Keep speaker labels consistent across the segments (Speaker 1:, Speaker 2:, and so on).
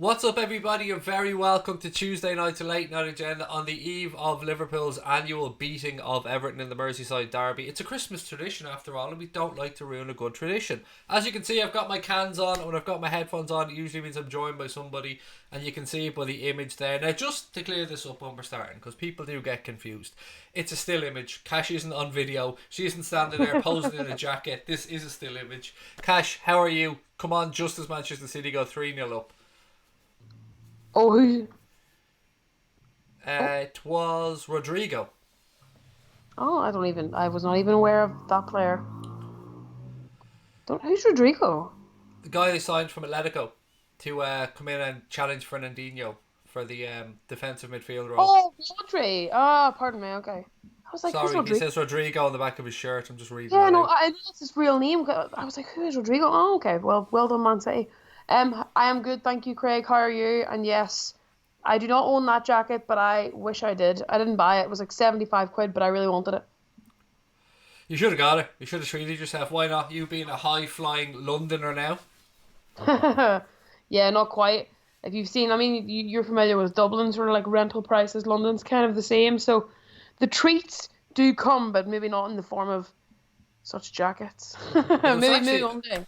Speaker 1: What's up, everybody? You're very welcome to Tuesday night to late night agenda on the eve of Liverpool's annual beating of Everton in the Merseyside derby. It's a Christmas tradition after all, and we don't like to ruin a good tradition. As you can see, I've got my cans on, and when I've got my headphones on, it usually means I'm joined by somebody, and you can see it by the image there. Now, just to clear this up when we're starting, because people do get confused, it's a still image. Cash isn't on video. She isn't standing there posing in a jacket. This is a still image. Cash, how are you? Come on, just as Manchester City go 3-0 up.
Speaker 2: Oh, who?
Speaker 1: It was Rodrigo.
Speaker 2: Oh, I was not even aware of that player. Who's Rodrigo?
Speaker 1: The guy they signed from Atletico to come in and challenge Fernandinho for the defensive midfield role.
Speaker 2: Oh, Rodri. Ah, pardon me. Okay. I was like, who's
Speaker 1: Sorry, he
Speaker 2: Rodrigo?
Speaker 1: says Rodrigo on the back of his shirt. I'm just reading
Speaker 2: Yeah,
Speaker 1: that
Speaker 2: no,
Speaker 1: out.
Speaker 2: I know that's his real name. I was like, who is Rodrigo? Oh, okay. Well done, Man City. I am good, thank you, Craig. How are you? And yes, I do not own that jacket, but I wish I did. I didn't buy it. It was like 75 quid, but I really wanted it.
Speaker 1: You should have got it. You should have treated yourself. Why not? You being a high-flying Londoner now.
Speaker 2: Yeah, not quite. If you've seen, I mean, you're familiar with Dublin sort of like rental prices. London's kind of the same. So the treats do come, but maybe not in the form of such jackets.
Speaker 1: Well, there was
Speaker 2: Maybe
Speaker 1: actually
Speaker 2: one day.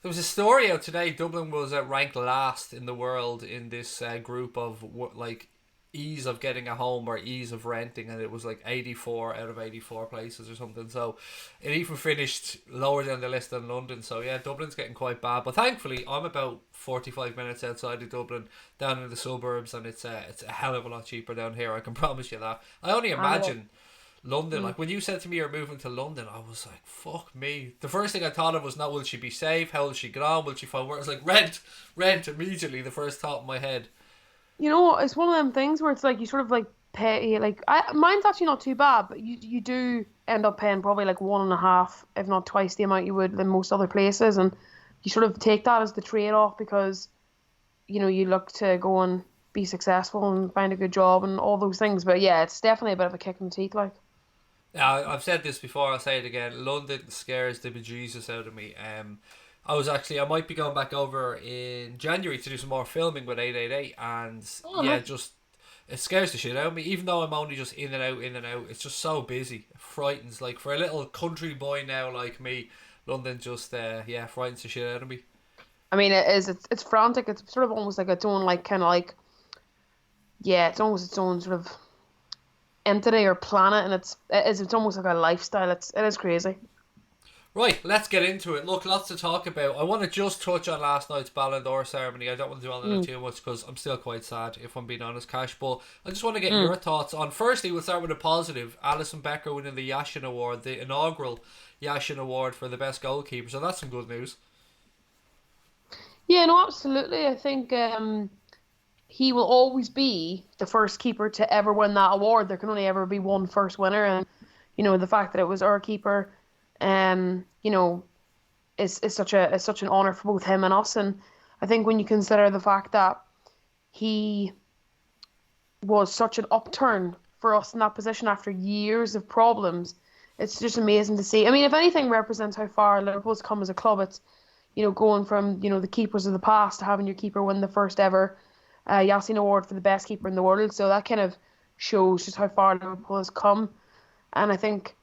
Speaker 1: there was a story out today. Dublin was ranked last in the world in this group of like ease of getting a home or ease of renting, and it was like 84 out of 84 places or something. So it even finished lower down the list than London. So yeah, Dublin's getting quite bad. But thankfully, I'm about 45 minutes outside of Dublin, down in the suburbs, and it's a hell of a lot cheaper down here. I can promise you that. I only
Speaker 2: I know.
Speaker 1: imagine London,
Speaker 2: Mm.
Speaker 1: like when you said to me you're moving to London, I was like, fuck me. The first thing I thought of was, now, will she be safe? How will she get on? Will she find work? It's like, rent immediately, the first thought in my head.
Speaker 2: You know, it's one of them things where it's like you sort of like pay like mine's actually not too bad, but you do end up paying probably like one and a half, if not twice the amount you would in most other places, and you sort of take that as the trade off because you look to go and be successful and find a good job and all those things. But yeah, it's definitely a bit of a kick in the teeth, like.
Speaker 1: Now, I've said this before, I'll say it again. London scares the bejesus out of me. I might be going back over in January to do some more filming with 888, and
Speaker 2: Oh,
Speaker 1: yeah,
Speaker 2: nice.
Speaker 1: just it scares the shit out of me. Even though I'm only just in and out, it's just so busy. It frightens. Like for a little country boy now like me, London just yeah, frightens the shit out of me.
Speaker 2: I mean, it is. It's frantic. It's sort of almost like its own, like kind of like, yeah, it's almost its own sort of entity or planet, and it's almost like a lifestyle. It is crazy.
Speaker 1: Right, let's get into it. Look, lots to talk about. I want to just touch on last night's Ballon d'Or ceremony. I don't want to dwell on it
Speaker 2: Mm.
Speaker 1: too much because I'm still quite sad, if I'm being honest, Cash. But I just want to get
Speaker 2: Mm.
Speaker 1: your thoughts on. Firstly, we'll start with a positive. Alison Becker winning the Yashin Award, the inaugural Yashin Award for the best goalkeeper. So that's some good news.
Speaker 2: Yeah, no, absolutely. I think he will always be the first keeper to ever win that award. There can only ever be one first winner, and the fact that it was our keeper, um, you know, is such an honor for both him and us. And I think when you consider the fact that he was such an upturn for us in that position after years of problems, it's just amazing to see. I mean, if anything represents how far Liverpool's come as a club, it's going from the keepers of the past to having your keeper win the first ever Yassine Award for the best keeper in the world. So that kind of shows just how far Liverpool has come. And I think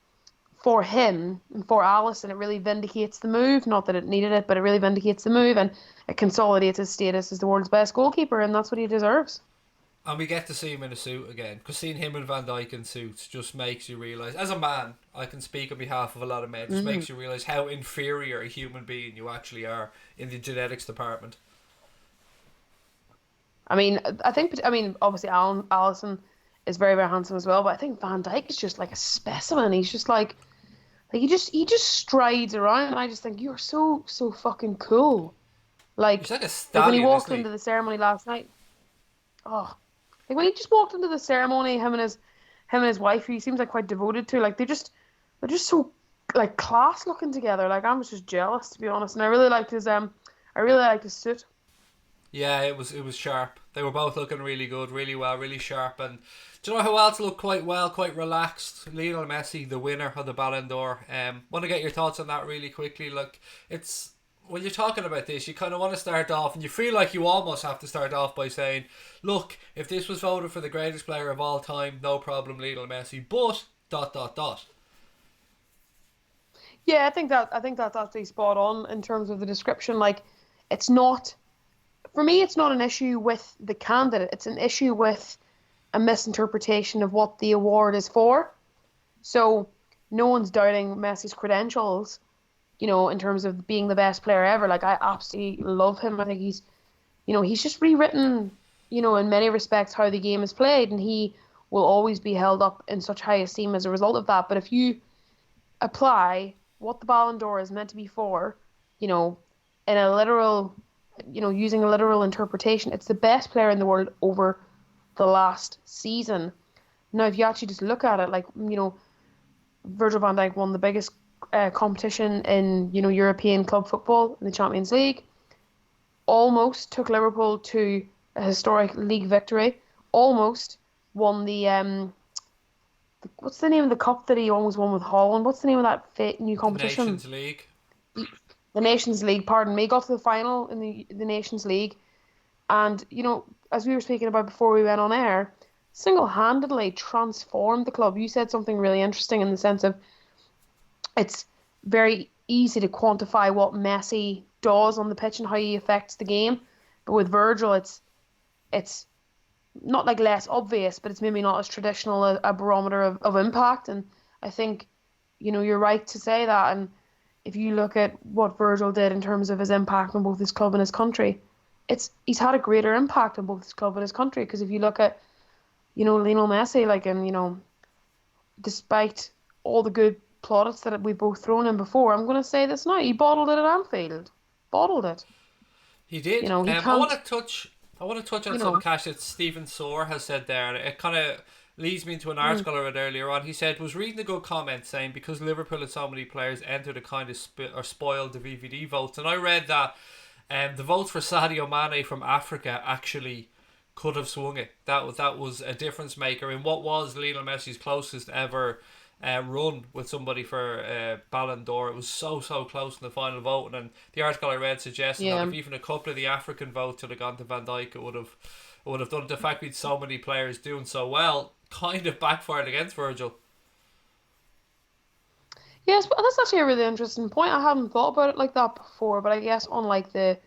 Speaker 2: for him and for Alisson, it really vindicates the move. Not that it needed it, but it really vindicates the move, and it consolidates his status as the world's best goalkeeper, and that's what he deserves.
Speaker 1: And we get to see him in a suit again. Because seeing him and Van Dijk in suits just makes you realise, as a man, I can speak on behalf of a lot of men, just
Speaker 2: Mm.
Speaker 1: makes you realise how inferior a human being you actually are in the genetics department.
Speaker 2: I mean, obviously, Alisson is very, very handsome as well, but I think Van Dijk is just like a specimen. He's just like he just strides around, and I just think you're so so fucking cool.
Speaker 1: He's
Speaker 2: Like
Speaker 1: like a
Speaker 2: like when he
Speaker 1: stallion,
Speaker 2: walked
Speaker 1: isn't he?
Speaker 2: into the ceremony last night. Oh, like when he just walked into the ceremony, him and his wife, who he seems like quite devoted to, like they're just so like class looking together. Like I was just jealous, to be honest, and I really liked his suit.
Speaker 1: Yeah, it was sharp. They were both looking really good, really well, really sharp. And do you know who else looked quite well, quite relaxed? Lionel Messi, the winner of the Ballon d'Or. Want to get your thoughts on that really quickly? Like, it's when you're talking about this, you kind of want to start off, and you feel like you almost have to start off by saying, look, if this was voted for the greatest player of all time, no problem, Lionel Messi, but dot dot dot.
Speaker 2: Yeah, I think that's actually spot on in terms of the description. Like, it's not for me. It's not an issue with the candidate. It's an issue with a misinterpretation of what the award is for. So no one's doubting Messi's credentials, in terms of being the best player ever. Like, I absolutely love him. I think he's just rewritten, in many respects how the game is played, and he will always be held up in such high esteem as a result of that. But if you apply what the Ballon d'Or is meant to be for, in a literal, using a literal interpretation, it's the best player in the world over the last season. Now, if you actually just look at it, like, Virgil van Dijk won the biggest competition in, European club football in the Champions League, almost took Liverpool to a historic league victory, almost won the what's the name of the cup that he almost won with Holland? What's the name of that new competition?
Speaker 1: The Nations League.
Speaker 2: The Nations League, pardon me. Got to the final in the Nations League. And, as we were speaking about before we went on air, single-handedly transformed the club. You said something really interesting in the sense of it's very easy to quantify what Messi does on the pitch and how he affects the game. But with Virgil, it's not like less obvious, but it's maybe not as traditional a barometer of impact. And I think, you're right to say that. And if you look at what Virgil did in terms of his impact on both his club and his country, he's had a greater impact on both his club and his country. Because if you look at, Lionel Messi, like, and, despite all the good plaudits that we've both thrown in before, I'm going to say this now, he bottled it at Anfield. Bottled it.
Speaker 1: He did.
Speaker 2: He can't,
Speaker 1: I want to touch on some cash that Stephen Soar has said there, and it kind of leads me into an article I read earlier on. He said, was reading a good comment saying, because Liverpool had so many players entered, it kind of spoiled the VVD votes. And I read that the votes for Sadio Mane from Africa actually could have swung it. That was a difference maker in what was Lionel Messi's closest ever run with somebody for Ballon d'Or. It was so close in the final vote, and the article I read suggested that if even a couple of the African votes had have gone to Van Dijk, it would have done it. The fact we had so many players doing so well kind of backfired against Virgil.
Speaker 2: Yes, but that's actually a really interesting point. I hadn't thought about it like that before, but I guess unlike the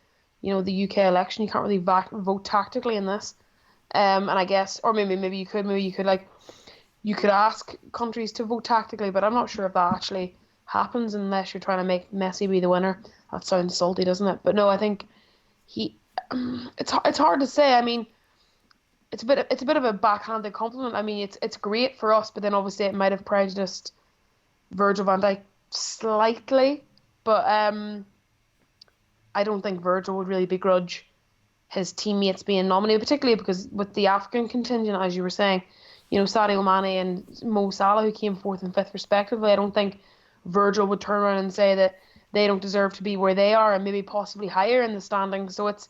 Speaker 2: the UK election, you can't really vote tactically in this. And I guess, or maybe you could like, you could ask countries to vote tactically, but I'm not sure if that actually happens unless you're trying to make Messi be the winner. That sounds salty, doesn't it? But no, I think it's hard to say. I mean, it's a bit of a backhanded compliment. I mean, it's great for us, but then obviously it might have prejudiced Virgil van Dijk slightly. But I don't think Virgil would really begrudge his teammates being nominated, particularly because with the African contingent, as you were saying, Sadio Mane and Mo Salah, who came fourth and fifth respectively, I don't think Virgil would turn around and say that they don't deserve to be where they are and maybe possibly higher in the standings. So it's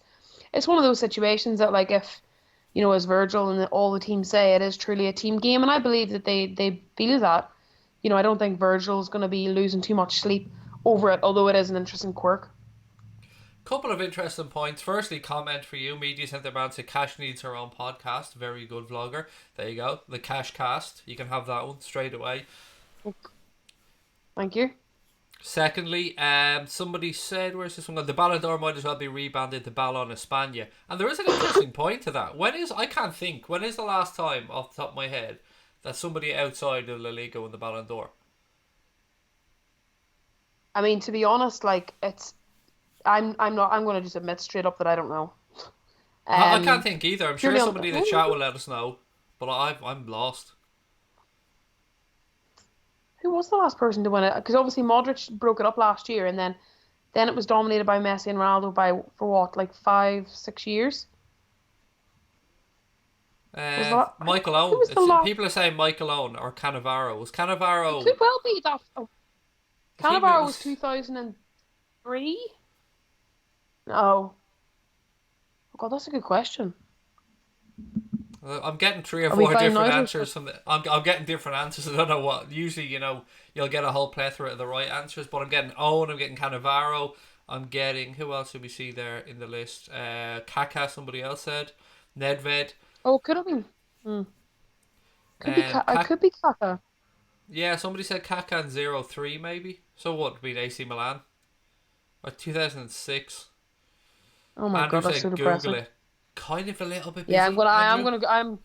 Speaker 2: one of those situations that, like, if, as Virgil and all the teams say, it is truly a team game, and I believe that they feel that. I don't think Virgil's going to be losing too much sleep over it, although it is an interesting quirk.
Speaker 1: Couple of interesting points. Firstly, comment for you. Media Centre Man said Cash needs her own podcast. Very good vlogger. There you go. The Cash Cast. You can have that one straight away.
Speaker 2: Thank you.
Speaker 1: Secondly, somebody said, where's this one? The Ballon d'Or might as well be rebanded to Ballon España. And there is an interesting point to that. I can't think, when is the last time, off the top of my head, that somebody outside of La Liga won the Ballon d'Or?
Speaker 2: I mean, to be honest, like, I'm going to just admit straight up that I don't know.
Speaker 1: I can't think either. I'm sure somebody in the chat will let us know, but I'm lost.
Speaker 2: Who was the last person to win it? Because obviously Modric broke it up last year, and then it was dominated by Messi and Ronaldo for what, like 5-6 years?
Speaker 1: Michael Owen. People are saying Michael Owen or Cannavaro. Was Cannavaro?
Speaker 2: It could well be that. Cannavaro was 2003. No. Oh God, that's a good question.
Speaker 1: I'm getting 3 or 4 different answers. I'm getting different answers. I don't know what. Usually, you'll get a whole plethora of the right answers, but I'm getting Owen, I'm getting Cannavaro, I'm getting, who else did we see there in the list? Kaká, somebody else said. Nedved.
Speaker 2: Oh, could have been. Hmm. Could be. I
Speaker 1: Kak
Speaker 2: could be Kaka.
Speaker 1: yeah, somebody said Kaká in 03 maybe. So what would be AC Milan? Or 2006.
Speaker 2: Oh my
Speaker 1: Andrew
Speaker 2: God, that's so
Speaker 1: said Google
Speaker 2: depressing.
Speaker 1: it. Kind of a little bit
Speaker 2: Yeah,
Speaker 1: busy, Andrew.
Speaker 2: I'm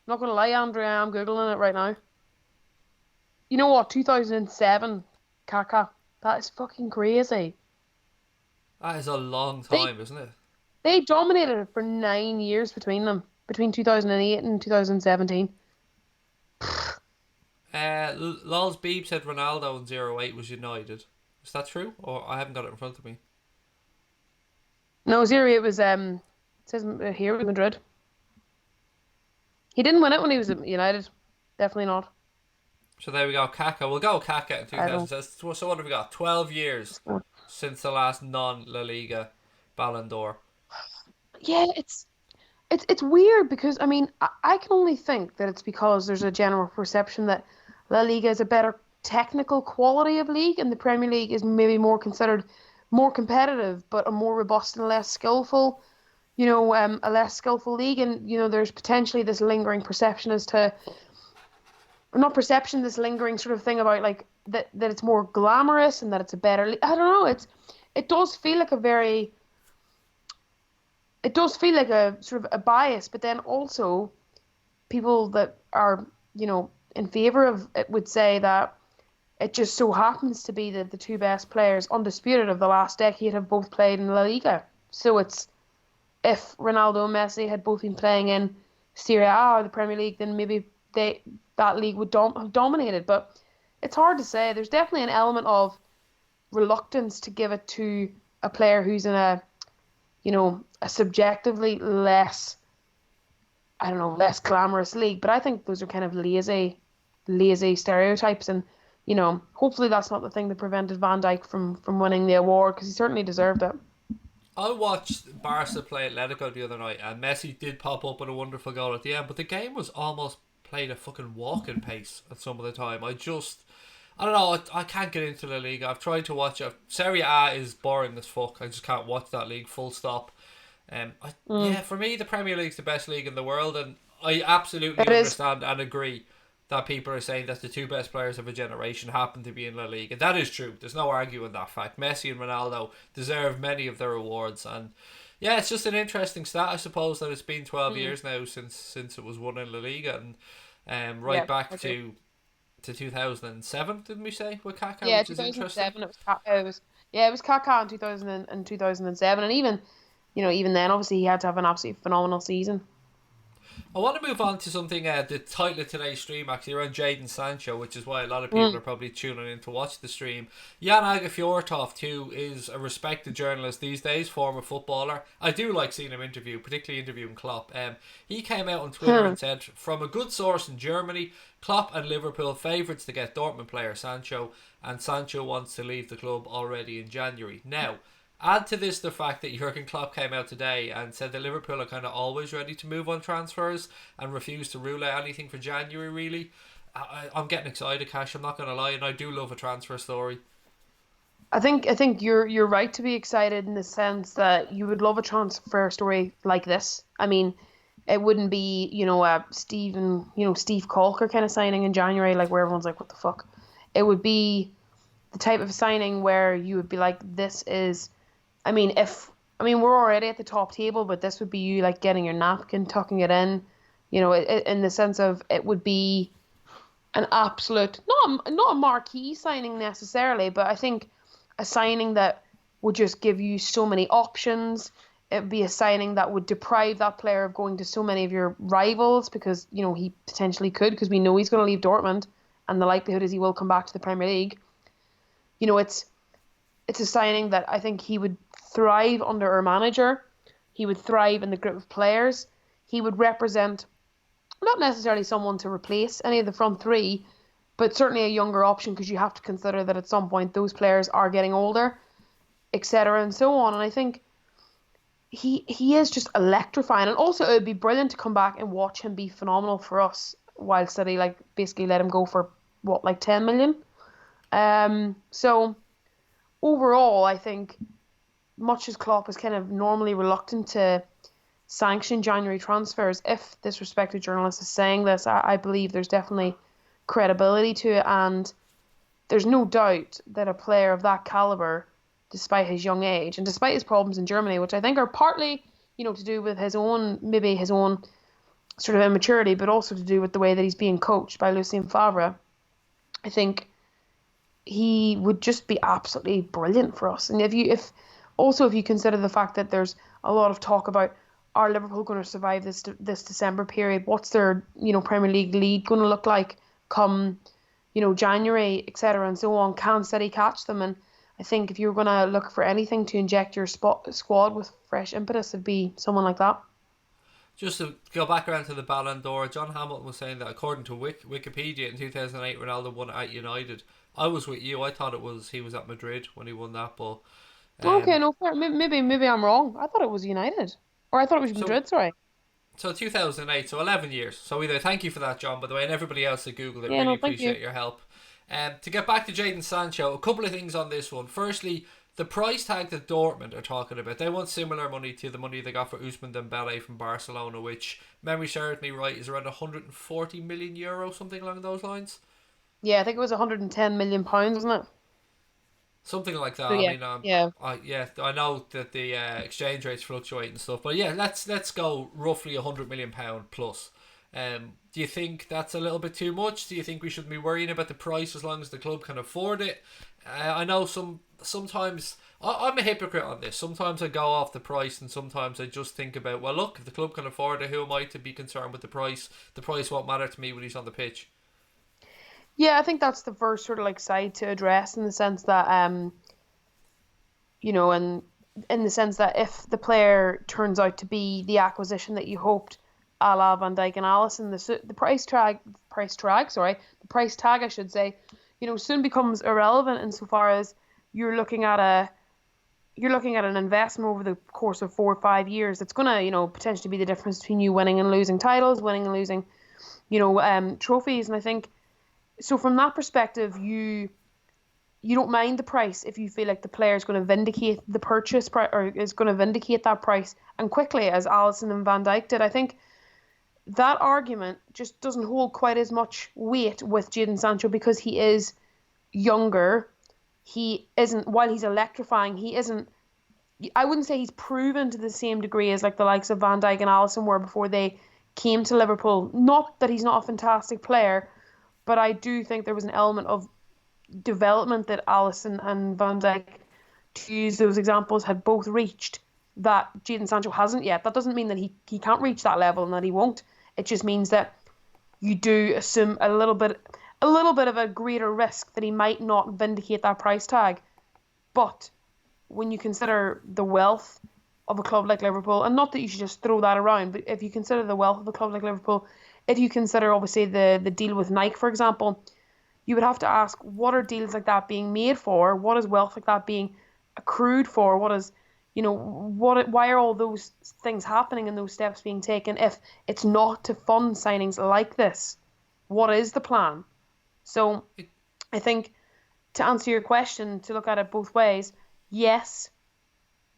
Speaker 2: not gonna lie, Andrea. I'm googling it right now. You know what? 2007, Kaka. That is fucking crazy.
Speaker 1: That is a long
Speaker 2: They
Speaker 1: time, isn't it?
Speaker 2: they dominated it for 9 years between them, between 2008 and 2017.
Speaker 1: Lol's Beeb said Ronaldo in 08 was United. Is that true? Or I haven't got it in front of me.
Speaker 2: No, Zeri, it was it says here with Madrid. He didn't win it when he was at United. Definitely not.
Speaker 1: So there we go, Kaká. We'll go Kaká in
Speaker 2: I don't.
Speaker 1: 2006. So what have we got? 12 years since the last non-La Liga Ballon d'Or.
Speaker 2: Yeah, it's weird because I mean I can only think that it's because there's a general perception that La Liga is a better technical quality of league and the Premier League is maybe more considered more competitive but a more robust and less skillful, a less skillful league, and there's potentially this lingering perception as to, or not perception, this lingering sort of thing about like that it's more glamorous and that it's a better I don't know, it does feel like a very it does feel like a sort of a bias, but then also people that are, in favor of it would say that it just so happens to be that the two best players, undisputed, of the last decade have both played in La Liga. So it's, if Ronaldo and Messi had both been playing in Serie A or the Premier League, then maybe that league would have dominated. But it's hard to say. There's definitely an element of reluctance to give it to a player who's in a subjectively less, I don't know, less glamorous league. But I think those are kind of lazy stereotypes, and hopefully that's not the thing that prevented Van Dijk from winning the award, because he certainly deserved it.
Speaker 1: I watched Barca play Atletico the other night, and Messi did pop up with a wonderful goal at the end, but the game was almost played at fucking walking pace at some of the time. I don't know, I can't get into the league. I've tried to watch it. Serie A is boring as fuck. I just can't watch that league full stop.
Speaker 2: Mm.
Speaker 1: Yeah, for me, the Premier League's the best league in the world, and I absolutely
Speaker 2: It is.
Speaker 1: understand and agree that people are saying that the two best players of a generation happen to be in La Liga. And that is true. There's no arguing that fact. Messi and Ronaldo deserve many of their awards, and yeah, it's just an interesting stat, I suppose, that it's been 12
Speaker 2: Mm.
Speaker 1: years now since it was won in La Liga, and right
Speaker 2: Yeah,
Speaker 1: back
Speaker 2: I agree.
Speaker 1: to 2007, didn't we say, with Kaká,
Speaker 2: Yeah,
Speaker 1: which is interesting.
Speaker 2: 2007. It was Kaká in 2000 and 2007, and even then, obviously he had to have an absolutely phenomenal season.
Speaker 1: I want to move on to something, the title of today's stream actually, around Jadon Sancho, which is why a lot of people
Speaker 2: Mm.
Speaker 1: are probably tuning in to watch the stream. Jan Agafjortoft, who is a respected journalist these days, former footballer. I do like seeing him interview, particularly interviewing Klopp. He came out on Twitter
Speaker 2: Hmm.
Speaker 1: and said, from a good source in Germany, Klopp and Liverpool favourites to get Dortmund player Sancho, and Sancho wants to leave the club already in January. Now, add to this the fact that Jurgen Klopp came out today and said that Liverpool are kind of always ready to move on transfers and refuse to rule out anything for January, really. I'm getting excited, Cash, I'm not going to lie, and I do love a transfer story.
Speaker 2: I think you're right to be excited in the sense that you would love a transfer story like this. I mean, it wouldn't be, Steve Colker kind of signing in January, like where everyone's like, what the fuck? It would be the type of signing where you would be like, this is, we're already at the top table, but this would be you like getting your napkin, tucking it in, in the sense of it would be an absolute, not a marquee signing necessarily, but I think a signing that would just give you so many options. It would be a signing that would deprive that player of going to so many of your rivals, because he potentially could, because we know he's going to leave Dortmund, and the likelihood is he will come back to the Premier League. It's a signing that I think he would thrive under a manager. He would thrive in the group of players. He would represent not necessarily someone to replace any of the front three, but certainly a younger option, because you have to consider that at some point those players are getting older, etc. and so on. And I think he is just electrifying. And also it would be brilliant to come back and watch him be phenomenal for us, while City like basically let him go for what, like 10 million. So overall, I think much as Klopp is kind of normally reluctant to sanction January transfers, if this respected journalist is saying this, I believe there's definitely credibility to it, and there's no doubt that a player of that caliber, despite his young age and despite his problems in Germany, which I think are partly, to do with maybe his own sort of immaturity, but also to do with the way that he's being coached by Lucien Favre, I think he would just be absolutely brilliant for us. And if you consider the fact that there's a lot of talk about, are Liverpool going to survive this December period? What's their Premier League lead going to look like come January, etc. and so on? Can City catch them? And I think if you're going to look for anything to inject your squad with fresh impetus, it'd be someone like that.
Speaker 1: Just to go back around to the Ballon d'Or, John Hamilton was saying that according to Wikipedia, in 2008, Ronaldo won it at United. I was with you. I thought he was at Madrid when he won that, but
Speaker 2: Okay,
Speaker 1: um,
Speaker 2: no, fair. Maybe I'm wrong. I thought it was United, or I thought it was
Speaker 1: so
Speaker 2: Madrid. Sorry.
Speaker 1: so 2008, so 11 years. So either thank you for that, John, by the way, and everybody else that googled it.
Speaker 2: Yeah,
Speaker 1: Really
Speaker 2: no, thank you.
Speaker 1: appreciate your help. To get back to Jadon Sancho, a couple of things on this one. Firstly, the price tag that Dortmund are talking about, they want similar money to the money they got for Ousmane Dembele from Barcelona, which, memory serves me right, is around 140 million euro, something along those lines.
Speaker 2: Yeah, I think it was 110 million pounds, wasn't it?
Speaker 1: Something like that.
Speaker 2: So
Speaker 1: I
Speaker 2: yeah,
Speaker 1: mean,
Speaker 2: yeah.
Speaker 1: I know that the exchange rates fluctuate and stuff, but yeah, let's go roughly £100 million plus. Do you think that's a little bit too much? Do you think we shouldn't be worrying about the price as long as the club can afford it? I know sometimes I'm a hypocrite on this. Sometimes I go off the price, and sometimes I just think about, well, look, if the club can afford it, who am I to be concerned with the price? The price won't matter to me when he's on the pitch.
Speaker 2: Yeah, I think that's the first sort of like side to address, in the sense that and in the sense that if the player turns out to be the acquisition that you hoped, a la Van Dijk and Alisson, the price tag, I should say, soon becomes irrelevant insofar as you're looking at an investment over the course of 4 or 5 years that's going to, potentially be the difference between you winning and losing titles, winning and losing, trophies. And I think so from that perspective, you don't mind the price if you feel like the player is going to vindicate the purchase price, or is going to vindicate that price, and quickly, as Alisson and Van Dijk did. I think that argument just doesn't hold quite as much weight with Jadon Sancho, because he is younger. He isn't, while he's electrifying, he isn't, I wouldn't say he's proven to the same degree as like the likes of Van Dijk and Alisson were before they came to Liverpool. Not that he's not a fantastic player, but I do think there was an element of development that Alisson and Van Dijk, to use those examples, had both reached that Jadon Sancho hasn't yet. That doesn't mean that he can't reach that level and that he won't. It just means that you do assume a little bit of a greater risk that he might not vindicate that price tag. But when you consider the wealth of a club like Liverpool, and not that you should just throw that around, but if you consider the wealth of a club like Liverpool, if you consider obviously the deal with Nike, for example, you would have to ask, what are deals like that being made for? What is wealth like that being accrued for? What is, why are all those things happening and those steps being taken if it's not to fund signings like this? What is the plan? So I think, to answer your question, to look at it both ways, yes,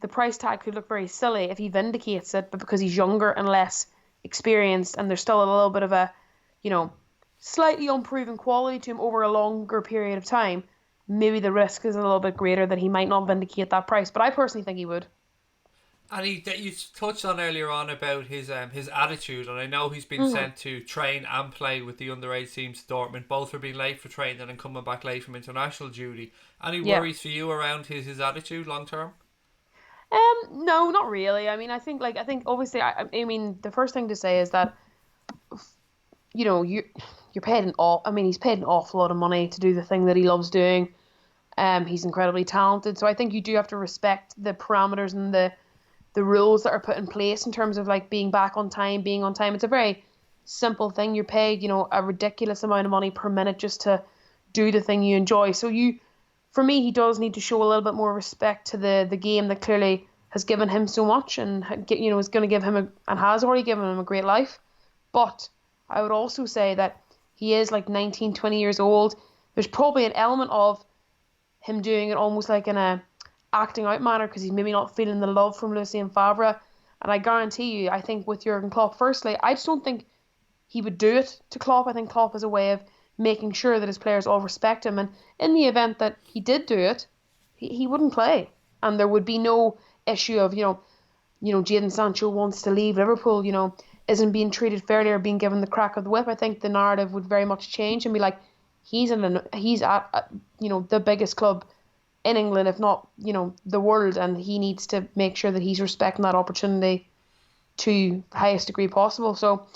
Speaker 2: the price tag could look very silly if he vindicates it, but because he's younger and less experienced, and there's still a little bit of a, slightly unproven quality to him over a longer period of time, maybe the risk is a little bit greater that he might not vindicate that price. But I personally think he would.
Speaker 1: And you touched on earlier on about his attitude, and I know he's been sent to train and play with the underage teams at Dortmund, both for being late for training and coming back late from international duty. Any
Speaker 2: Yeah.
Speaker 1: worries for you around his attitude long term?
Speaker 2: No, not really. I mean, I think obviously, I mean, the first thing to say is that, you're paid he's paid an awful lot of money to do the thing that he loves doing. He's incredibly talented, so I think you do have to respect the parameters and the rules that are put in place in terms of like being back on time, being on time. It's a very simple thing. You're paid, a ridiculous amount of money per minute just to do the thing you enjoy. So for me, he does need to show a little bit more respect to the game that clearly has given him so much, and is going to give him and has already given him a great life. But I would also say that he is like 19, 20 years old. There's probably an element of him doing it almost like in a acting out manner because he's maybe not feeling the love from Lucien Favre. And I guarantee you, I think with Jurgen Klopp, firstly, I just don't think he would do it to Klopp. I think Klopp is a way of making sure that his players all respect him. And in the event that he did do it, he wouldn't play. And there would be no issue of, Jadon Sancho wants to leave Liverpool, isn't being treated fairly or being given the crack of the whip. I think the narrative would very much change and be like, he's at the biggest club in England, if not, the world, and he needs to make sure that he's respecting that opportunity to the highest degree possible. So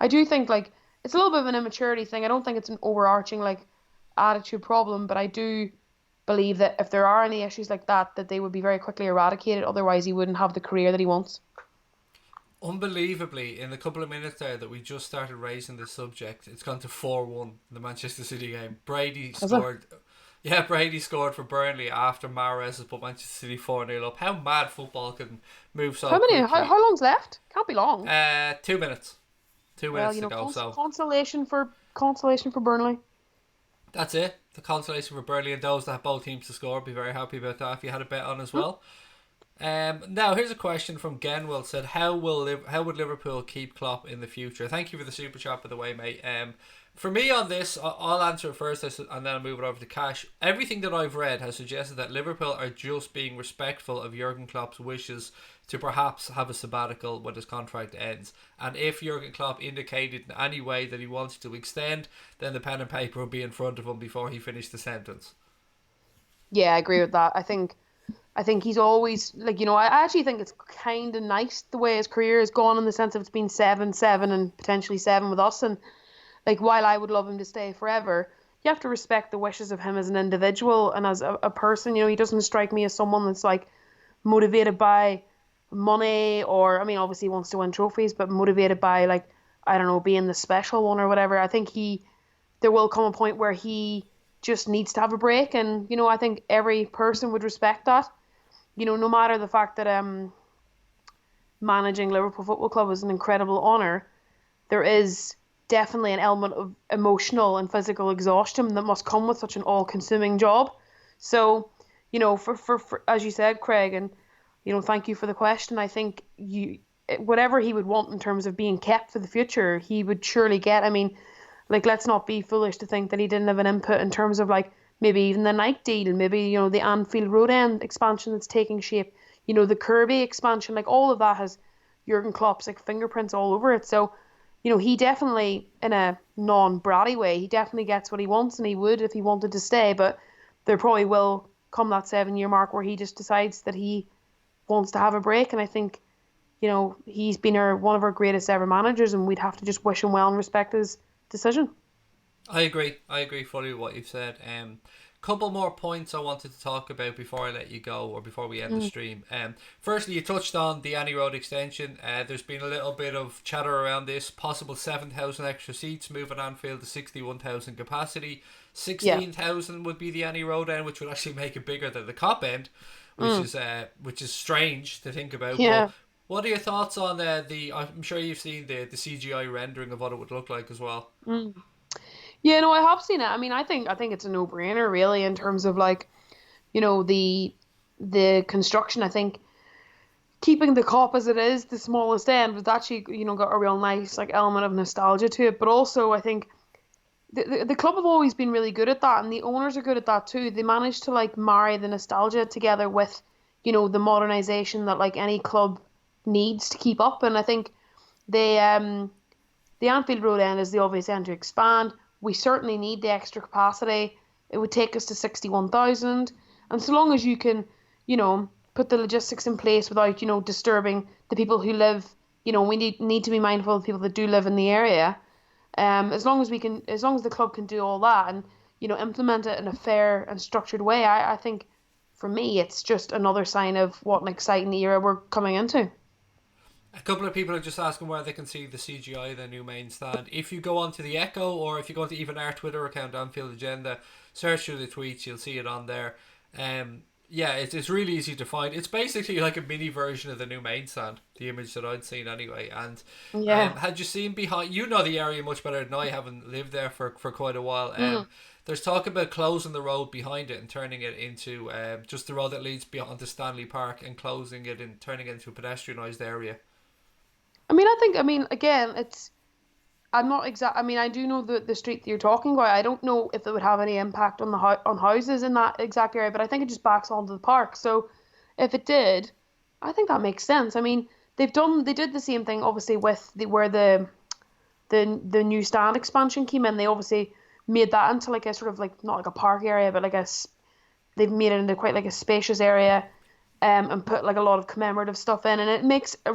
Speaker 2: I do think like it's a little bit of an immaturity thing. I don't think it's an overarching like attitude problem, but I do believe that if there are any issues like that, that they would be very quickly eradicated. Otherwise, he wouldn't have the career that he wants.
Speaker 1: Unbelievably, in the couple of minutes there that we just started raising this subject, it's gone to 4-1 in the Manchester City game. Brady scored. Yeah, Brady scored for Burnley after Mahrez has put Manchester City 4-0 up. How mad football can move so quickly.
Speaker 2: How long's left? Can't be long.
Speaker 1: 2 minutes. 2 minutes to go. So
Speaker 2: consolation for Burnley.
Speaker 1: That's it. The consolation for Burnley and those that have both teams to score. Be very happy about that if you had a bet on as well. Now here's a question from Genwell. Said how would Liverpool keep Klopp in the future? Thank you for the super chat, by the way, mate. For me on this, I'll answer it first and then I'll move it over to Cash. Everything that I've read has suggested that Liverpool are just being respectful of Jurgen Klopp's wishes to perhaps have a sabbatical when his contract ends. And if Jurgen Klopp indicated in any way that he wanted to extend, then the pen and paper will be in front of him before he finished the sentence.
Speaker 2: Yeah, I agree with that. I think he's always I actually think it's kind of nice the way his career has gone in the sense of it's been 7, and potentially 7 with us. And like, while I would love him to stay forever, you have to respect the wishes of him as an individual and as a person. He doesn't strike me as someone that's like motivated by money or, I mean, obviously he wants to win trophies, but motivated by like, I don't know, being the special one or whatever. I think there will come a point where he just needs to have a break. And, I think every person would respect that. No matter the fact that managing Liverpool Football Club is an incredible honour, there is definitely an element of emotional and physical exhaustion that must come with such an all-consuming job. So, for as you said, Craig, and thank you for the question. I think whatever he would want in terms of being kept for the future, he would surely get. I mean, like, let's not be foolish to think that he didn't have an input in terms of like maybe even the Nike deal, maybe the Anfield Road End expansion that's taking shape, the Kirby expansion, like all of that has Jurgen Klopp's like fingerprints all over it. So, he definitely, in a non-bratty way, he definitely gets what he wants, and he would if he wanted to stay. But there probably will come that 7-year mark where he just decides that he wants to have a break. And I think, he's been one of our greatest ever managers, and we'd have to just wish him well and respect his decision.
Speaker 1: I agree fully with what you've said. Couple more points I wanted to talk about before I let you go, or before we end the stream. Firstly, you touched on the Annie Road extension. There's been a little bit of chatter around this possible 7,000 extra seats, moving Anfield to 61,000 capacity. 16,000 would be the Annie Road end, which would actually make it bigger than the Cop end, which is strange to think about.
Speaker 2: Yeah.
Speaker 1: But what are your thoughts on I'm sure you've seen the CGI rendering of what it would look like as well.
Speaker 2: Yeah, no, I have seen it. I mean, I think it's a no-brainer, really, in terms of like, the construction. I think keeping the Cop as it is, the smallest end, was actually got a real nice like element of nostalgia to it. But also, I think the club have always been really good at that, and the owners are good at that too. They managed to like marry the nostalgia together with the modernization that like any club needs to keep up. And I think the Anfield Road end is the obvious end to expand. We certainly need the extra capacity. It would take us to 61,000. And so long as you can, put the logistics in place without, disturbing the people who live, we need to be mindful of the people that do live in the area. As long as the club can do all that and, implement it in a fair and structured way, I think for me, it's just another sign of what an exciting era we're coming into.
Speaker 1: A couple of people are just asking where they can see the CGI, the new main stand. If you go onto the Echo, or if you go onto even our Twitter account, Anfield Agenda, search through the tweets, you'll see it on there. Yeah, it's really easy to find. It's basically like a mini version of the new main stand, the image that I'd seen anyway. And
Speaker 2: Yeah.
Speaker 1: had you seen behind, you know the area much better than I, haven't lived there for quite a while.
Speaker 2: Mm.
Speaker 1: There's talk about closing the road behind it and turning it into just the road that leads beyond to Stanley Park, and closing it and turning it into a pedestrianised area.
Speaker 2: I mean, again, I'm not exact. I mean, I do know the street that you're talking about. I don't know if it would have any impact on on houses in that exact area, but I think it just backs onto the park. So if it did, I think that makes sense. I mean, they did the same thing obviously with where the new stand expansion came in. They obviously made that into like a sort of like not like a park area, but like they've made it into quite like a spacious area, and put like a lot of commemorative stuff in, and it makes for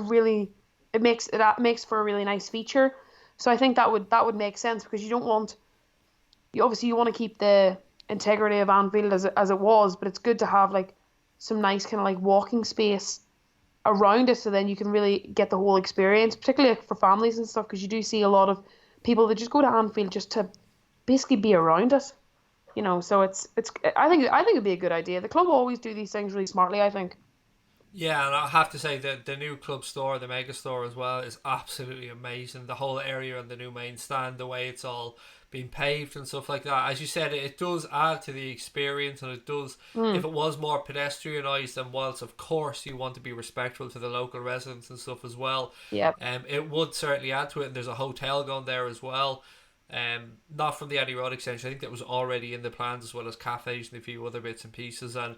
Speaker 2: a really nice feature. So I think that would make sense because you obviously you want to keep the integrity of Anfield as it was, but it's good to have like some nice kind of like walking space around it, so then you can really get the whole experience, particularly like for families and stuff, because you do see a lot of people that just go to Anfield just to basically be around it. So it's I think it'd be a good idea. The club always do these things really smartly, I think.
Speaker 1: Yeah, and I have to say that the new club store, the mega store as well, is absolutely amazing. The whole area and the new main stand, the way it's all been paved and stuff like that. As you said, it does add to the experience, and it does. If
Speaker 2: Mm.
Speaker 1: it was more pedestrianised, then whilst of course you want to be respectful to the local residents and stuff as well,
Speaker 2: Yeah.
Speaker 1: it would certainly add to it. And there's a hotel going there as well. Not from the Eddie Road extension. I think that was already in the plans, as well as cafes and a few other bits and pieces. And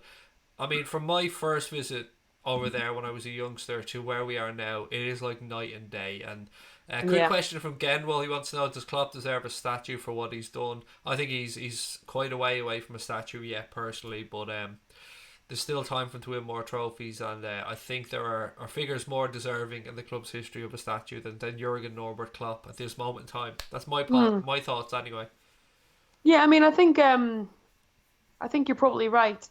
Speaker 1: I mean, from my first visit over there when I was a youngster to where we are now, it is like night and day. And a quick
Speaker 2: Yeah.
Speaker 1: question from Genwell. He wants to know: does Klopp deserve a statue for what he's done? I think he's quite a way away from a statue yet, personally, but there's still time for him to win more trophies, and I think there are figures more deserving in the club's history of a statue than Jurgen Norbert Klopp at this moment in time. That's
Speaker 2: Mm.
Speaker 1: my thoughts anyway.
Speaker 2: Yeah, I mean, I think you're probably right.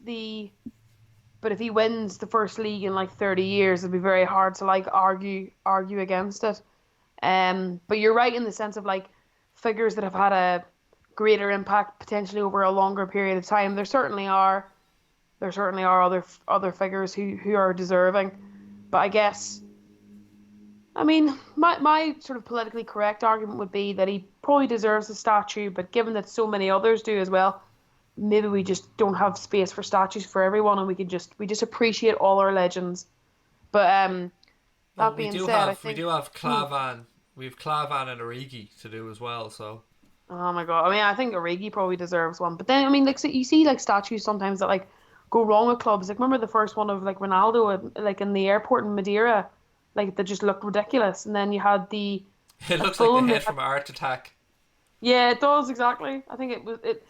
Speaker 2: But if he wins the first league in like 30 years, it'd be very hard to like argue against it. But you're right in the sense of like figures that have had a greater impact potentially over a longer period of time. There certainly are other figures who are deserving. But I guess, I mean, my sort of politically correct argument would be that he probably deserves a statue, but given that so many others do as well, maybe we just don't have space for statues for everyone, and we just appreciate all our legends. But
Speaker 1: Well,
Speaker 2: that being said, I
Speaker 1: we
Speaker 2: think,
Speaker 1: do have
Speaker 2: hmm,
Speaker 1: Clavan. We have Clavan and Origi to do as well. So
Speaker 2: oh my God, I mean, I think Origi probably deserves one. But then, I mean, like so you see like statues sometimes that like go wrong with clubs. Like remember the first one of like Ronaldo, like in the airport in Madeira, like that just looked ridiculous. And then you had the
Speaker 1: it
Speaker 2: at
Speaker 1: looks like the
Speaker 2: Fulham,
Speaker 1: head from Art Attack.
Speaker 2: yeah, it does exactly. I think it was it.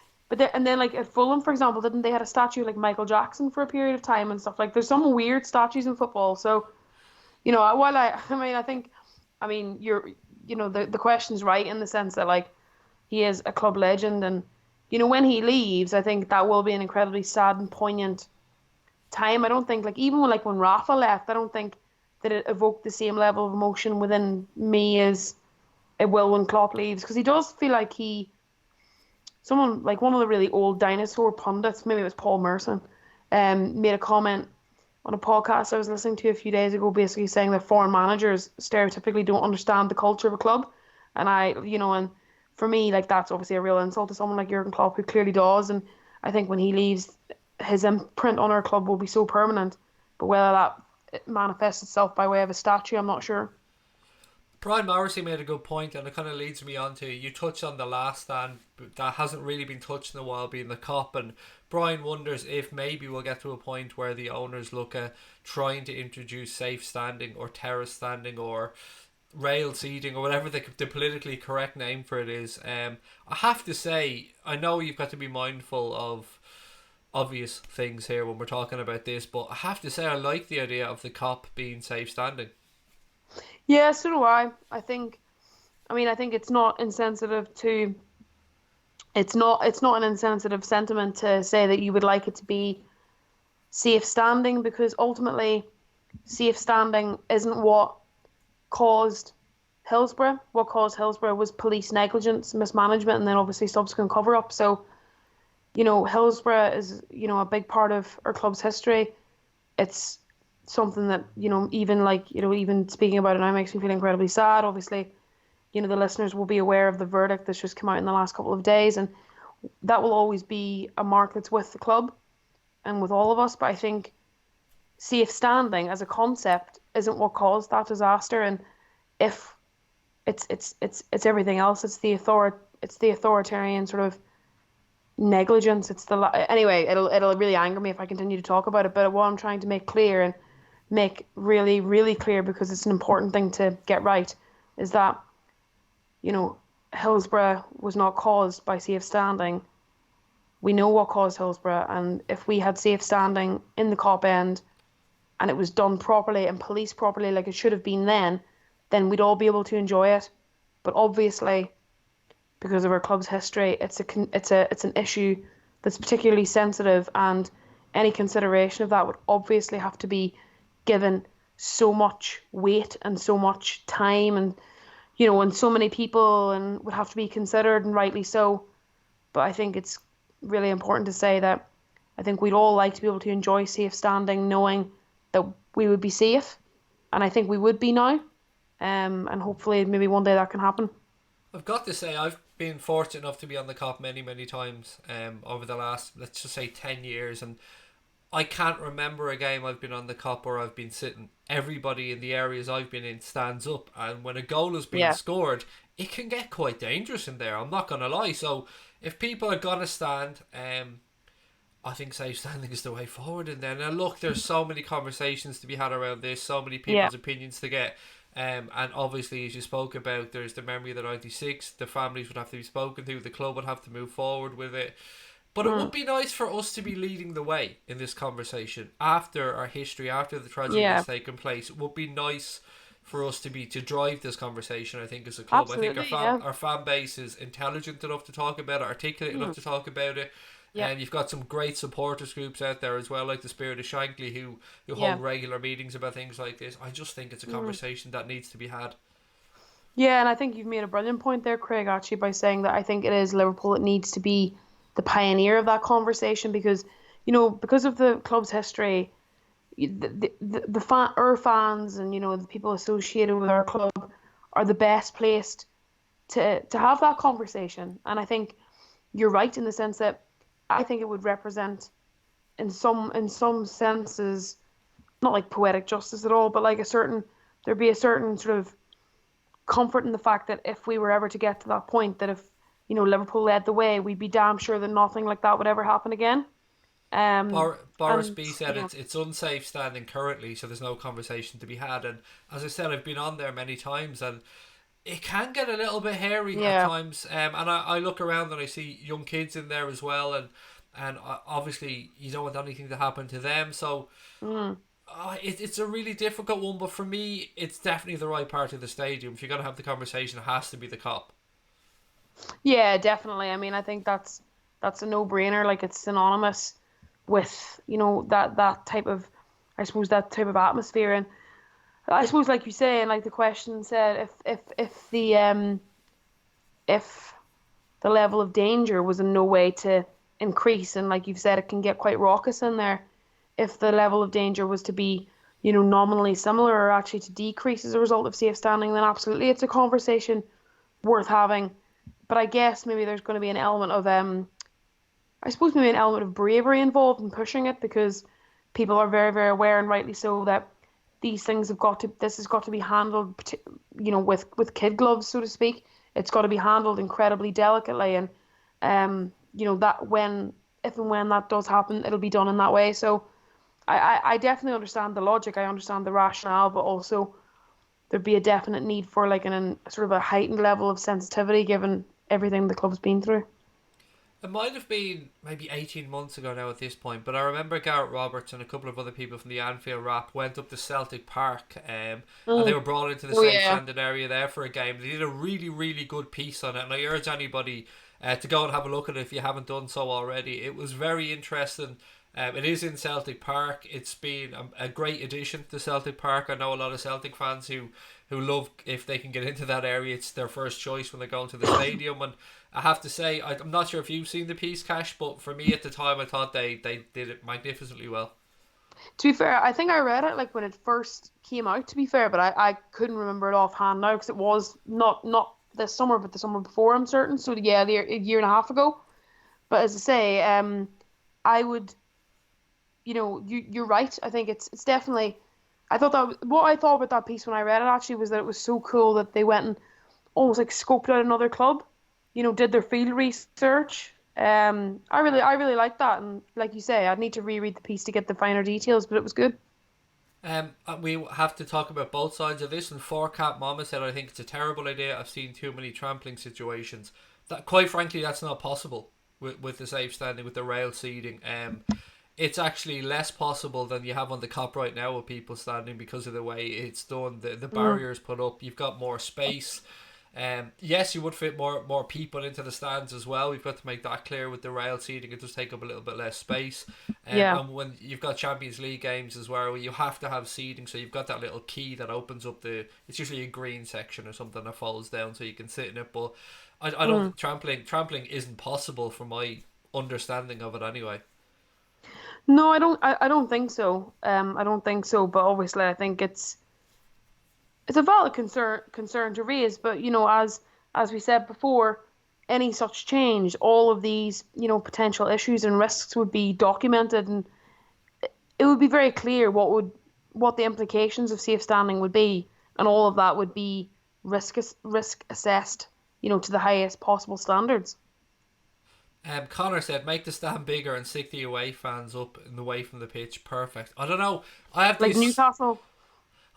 Speaker 2: And then like at Fulham, for example, didn't they had a statue of, like Michael Jackson for a period of time and stuff like? There's some weird statues in football. So while I mean, I mean, the question's right in the sense that like he is a club legend, and when he leaves, I think that will be an incredibly sad and poignant time. I don't think like even when Rafa left, I don't think that it evoked the same level of emotion within me as it will when Klopp leaves, because he does feel like someone like one of the really old dinosaur pundits, maybe it was Paul Merson, made a comment on a podcast I was listening to a few days ago, basically saying that foreign managers stereotypically don't understand the culture of a club. And for me, like that's obviously a real insult to someone like Jurgen Klopp, who clearly does. And I think when he leaves, his imprint on our club will be so permanent. But whether that manifests itself by way of a statue, I'm not sure.
Speaker 1: Brian Morrissey made a good point, and it kind of leads me on to you touched on the last stand that hasn't really been touched in a while, being the Cop. And Brian wonders if maybe we'll get to a point where the owners look at trying to introduce safe standing or terrace standing or rail seating or whatever the politically correct name for it is. I have to say, I know you've got to be mindful of obvious things here when we're talking about this, but I have to say I like the idea of the Cop being safe standing.
Speaker 2: Yeah, so do I. I think it's not insensitive to it's not an insensitive sentiment to say that you would like it to be safe standing, because ultimately safe standing isn't what caused Hillsborough. What caused Hillsborough was police negligence, mismanagement, and then obviously subsequent cover up. So, Hillsborough is, a big part of our club's history. It's something that, even like, even speaking about it now makes me feel incredibly sad. Obviously, the listeners will be aware of the verdict that's just come out in the last couple of days, and that will always be a mark that's with the club and with all of us. But I think safe standing as a concept isn't what caused that disaster, and if it's everything else, it's the authoritarian sort of negligence. Anyway, it'll really anger me if I continue to talk about it. But what I'm trying to make clear, and make really really clear, because it's an important thing to get right, is that you know Hillsborough was not caused by safe standing. We know what caused Hillsborough, and if we had safe standing in the Cop End and it was done properly and policed properly like it should have been, then we'd all be able to enjoy it. But obviously, because of our club's history, it's an issue that's particularly sensitive, and any consideration of that would obviously have to be given so much weight and so much time, and so many people, and would have to be considered, and rightly so. But I think it's really important to say that I think we'd all like to be able to enjoy safe standing, knowing that we would be safe, and I think we would be now. And hopefully maybe one day that can happen.
Speaker 1: I've got to say, I've been fortunate enough to be on the Cop many, many times over the last, let's just say, 10 years. And I can't remember a game I've been on the Cop where I've been sitting. Everybody in the areas I've been in stands up. And when a goal has been
Speaker 2: Yeah.
Speaker 1: scored, it can get quite dangerous in there. I'm not going to lie. So if people are going to stand, I think safe standing is the way forward in there. Now, look, there's so many conversations to be had around this, so many
Speaker 2: Yeah.
Speaker 1: people's opinions to get. And obviously, as you spoke about, there's the memory of the 96. The families would have to be spoken to. The club would have to move forward with it. But it would be nice for us to be leading the way in this conversation after our history, after the tragedy
Speaker 2: Yeah.
Speaker 1: that's taken place. It would be nice for us to drive this conversation. I think as a club, I think
Speaker 2: Absolutely. Yeah.
Speaker 1: our fan base is intelligent enough to talk about it, articulate enough to talk about it.
Speaker 2: Yeah.
Speaker 1: And you've got some great supporters groups out there as well, like the Spirit of Shankly, who
Speaker 2: Yeah.
Speaker 1: hold regular meetings about things like this. I just think it's a conversation that needs to be had.
Speaker 2: Yeah, and I think you've made a brilliant point there, Craig, actually, by saying that I think it is Liverpool that needs to be the pioneer of that conversation, because, because of the club's history, our fans, and, the people associated with our club are the best placed to have that conversation. And I think you're right in the sense that I think it would represent, in some senses, not like poetic justice at all, but like there'd be a certain sort of comfort in the fact that if we were ever to get to that point, that if Liverpool led the way, we'd be damn sure that nothing like that would ever happen again.
Speaker 1: Boris
Speaker 2: And
Speaker 1: B said it's unsafe standing currently, so there's no conversation to be had. And as I said, I've been on there many times, and it can get a little bit hairy at
Speaker 2: yeah,
Speaker 1: times. And I look around and I see young kids in there as well, and obviously you don't want anything to happen to them. So it's a really difficult one. But for me, it's definitely the right part of the stadium. If you're gonna have the conversation, it has to be the Cop.
Speaker 2: yeah, definitely. I mean, I think that's a no-brainer. Like, it's synonymous with that type of, I suppose, that type of atmosphere. And I suppose, like you say, and like the question said, if the level of danger was in no way to increase, and like you've said, it can get quite raucous in there. If the level of danger was to be, nominally similar, or actually to decrease as a result of safe standing, then absolutely it's a conversation worth having. But I guess maybe there's going to be an element of I suppose maybe an element of bravery involved in pushing it, because people are very, very aware, and rightly so, that this has got to be handled, with kid gloves, so to speak. It's got to be handled incredibly delicately, and that if and when that does happen, it'll be done in that way. So I definitely understand the logic, I understand the rationale, but also there'd be a definite need for like sort of a heightened level of sensitivity given everything the club's been through.
Speaker 1: It might have been maybe 18 months ago now at this point, but I remember Gareth Roberts and a couple of other people from the Anfield rap went up to Celtic Park, and they were brought into the
Speaker 2: Oh
Speaker 1: safe
Speaker 2: yeah.
Speaker 1: standing area there for a game. They did a really, really good piece on it, and I urge anybody to go and have a look at it if you haven't done so already. It was very interesting. It is in Celtic Park. It's been a great addition to Celtic Park. I know a lot of Celtic fans who who love if they can get into that area, it's their first choice when they go into the stadium. And I have to say, I'm not sure if you've seen the piece, Cash, but for me at the time, I thought they did it magnificently well.
Speaker 2: To be fair, I think I read it like when it first came out. To be fair, but I couldn't remember it offhand now because it was not this summer, but the summer before. I'm certain. So yeah, a year and a half ago. But as I say, I would, you're right. I think it's definitely. I thought that what I thought about that piece when I read it actually was that it was so cool that they went and almost like scoped out another club, did their field research. I really like that, and like you say, I'd need to reread the piece to get the finer details, but it was good.
Speaker 1: We have to talk about both sides of this. And Four Cat Mama said, "I think it's a terrible idea. I've seen too many trampling situations. That, quite frankly, that's not possible with the safe standing with the rail seating. It's actually less possible than you have on the cop right now with people standing because of the way it's done. The barriers put up. You've got more space. Yes, you would fit more people into the stands as well. We've got to make that clear with the rail seating. It does take up a little bit less space.
Speaker 2: Yeah.
Speaker 1: And when you've got Champions League games as well, you have to have seating. So you've got that little key that opens up it's usually a green section or something that falls down so you can sit in it. But I don't trampling isn't possible from my understanding of it anyway.
Speaker 2: No, I don't think so. I don't think so. But obviously, I think it's a valid concern to raise. But as we said before, any such change, all of these potential issues and risks would be documented, and it would be very clear what the implications of safe standing would be, and all of that would be risk assessed, to the highest possible standards.
Speaker 1: Connor said, make the stand bigger and stick the away fans up and away from the pitch. Perfect. I don't know. I have
Speaker 2: Like
Speaker 1: this.
Speaker 2: Newcastle.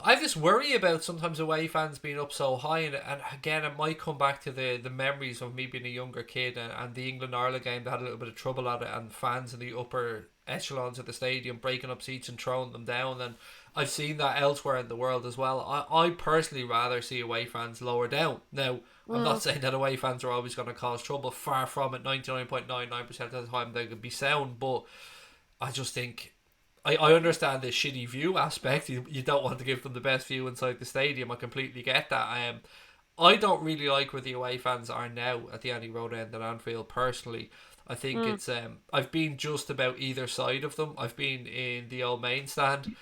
Speaker 1: I have this worry about sometimes away fans being up so high, and again, it might come back to the memories of me being a younger kid and the England Ireland game that had a little bit of trouble at it, and fans in the upper echelons of the stadium breaking up seats and throwing them down. And I've seen that elsewhere in the world as well. I personally rather see away fans lower down. Now, I'm not saying that away fans are always going to cause trouble. Far from it. 99.99% of the time they could be sound, but I just think I understand the shitty view aspect. You don't want to give them the best view inside the stadium. I completely get that. I don't really like where the away fans are now at the Annie Road end at Anfield personally. I think it's I've been just about either side of them. I've been in the old main stand,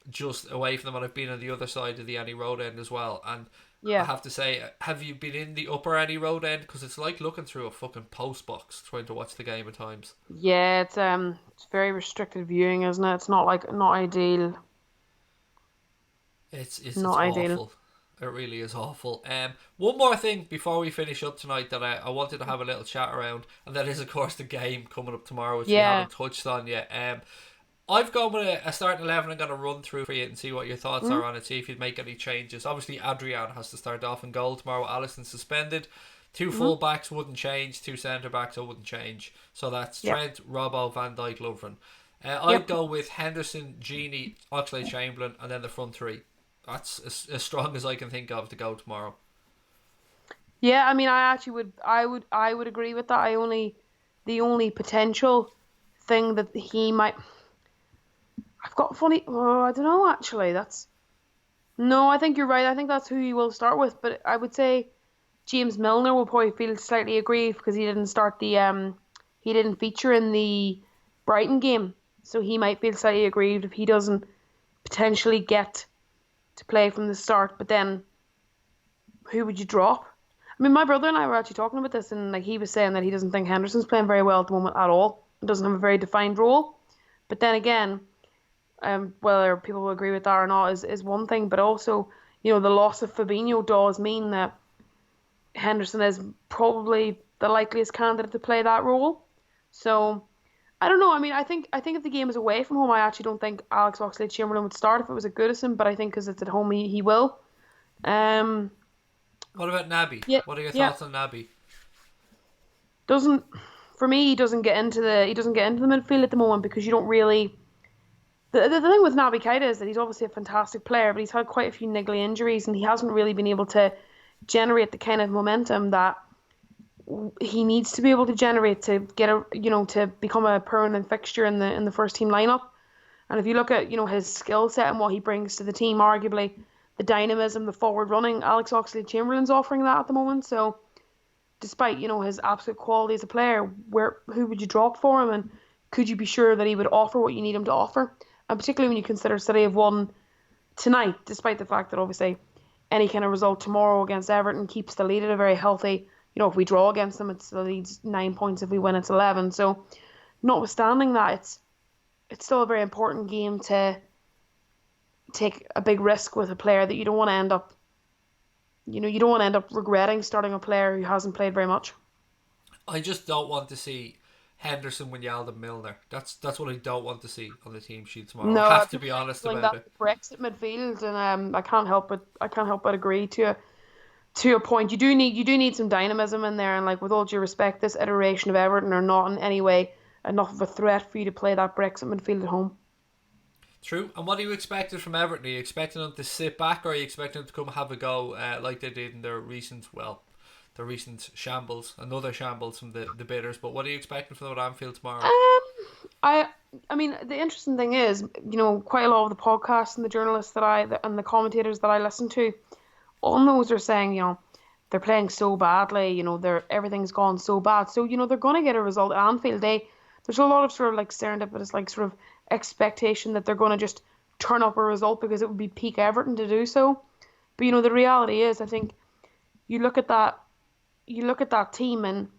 Speaker 1: just away from them, and I've been on the other side of the Annie Road end as well. And I
Speaker 2: Yeah.
Speaker 1: have to say, have you been in the upper Annie Road end? Because it's like looking through a fucking post box trying to watch the game at times.
Speaker 2: Yeah, it's very restricted viewing, isn't it? It's not ideal.
Speaker 1: It's
Speaker 2: Not ideal.
Speaker 1: awful. It really is awful. One more thing before we finish up tonight that I wanted to have a little chat around, and that is of course the game coming up tomorrow, which we
Speaker 2: Yeah.
Speaker 1: haven't touched on yet. I've gone with a starting 11. I'm going to run through for you and see what your thoughts are on it, see if you'd make any changes. Obviously, Adrian has to start off in goal tomorrow. Alisson suspended. Two full backs wouldn't change. Two centre backs I wouldn't change. So that's
Speaker 2: Yep.
Speaker 1: Trent, Robbo, Van Dijk, Lovren. I'd
Speaker 2: Yep.
Speaker 1: go with Henderson, Genie, Oxlade-Chamberlain, and then the front three. That's as strong as I can think of to go tomorrow.
Speaker 2: Yeah, I mean, I actually I would agree with that. The only potential thing that he might, I've got funny, oh, I don't know actually. No, I think you're right. I think that's who he will start with, but I would say James Milner will probably feel slightly aggrieved because he didn't feature in the Brighton game, so he might feel slightly aggrieved if he doesn't potentially get to play from the start. But then, who would you drop? I mean, my brother and I were actually talking about this, and like he was saying that he doesn't think Henderson's playing very well at the moment at all. It doesn't have a very defined role. But then again, whether people will agree with that or not is one thing. But also, the loss of Fabinho does mean that Henderson is probably the likeliest candidate to play that role. So I don't know. I mean, I think if the game is away from home, I actually don't think Alex Oxlade-Chamberlain would start if it was at Goodison. But I think because it's at home, he will. Um,
Speaker 1: What about Naby?
Speaker 2: yeah,
Speaker 1: What are your
Speaker 2: yeah.
Speaker 1: thoughts on Naby?
Speaker 2: Doesn't For me, he doesn't get into the midfield at the moment because you don't really. The thing with Naby Keita is that he's obviously a fantastic player, but he's had quite a few niggly injuries, and he hasn't really been able to generate the kind of momentum that he needs to be able to generate to get to become a permanent fixture in the first team lineup. And if you look at his skill set and what he brings to the team, arguably the dynamism, the forward running. Alex Oxlade-Chamberlain's offering that at the moment. So despite, his absolute quality as a player, who would you drop for him, and could you be sure that he would offer what you need him to offer? And particularly when you consider City have won tonight, despite the fact that obviously any kind of result tomorrow against Everton keeps the lead at a very healthy. If we draw against them, it's the lead's 9 points. If we win, it's 11. So, notwithstanding that, it's still a very important game to take a big risk with a player that you don't want to end up. You don't want to end up regretting starting a player who hasn't played very much.
Speaker 1: I just don't want to see Henderson, Wijnaldum, Milner. That's what I don't want to see on the team sheet tomorrow.
Speaker 2: No,
Speaker 1: I have to be honest about it.
Speaker 2: Brexit midfield, and I can't help but agree to a point. You do need some dynamism in there, and like with all due respect, this iteration of Everton are not in any way enough of a threat for you to play that Brexit midfield at home.
Speaker 1: True. And what are you expecting from Everton? Are you expecting them to sit back, or are you expecting them to come have a go like they did in their recent shambles, another shambles from the bidders? But what are you expecting from them at Anfield tomorrow?
Speaker 2: I mean, the interesting thing is, quite a lot of the podcasts and the journalists and the commentators that I listen to, all those are saying, they're playing so badly, everything's gone so bad. So, they're going to get a result at Anfield. There's a lot of sort of like serendipitous, like sort of expectation that they're going to just turn up a result because it would be peak Everton to do so. But, the reality is, I think you look at that team and,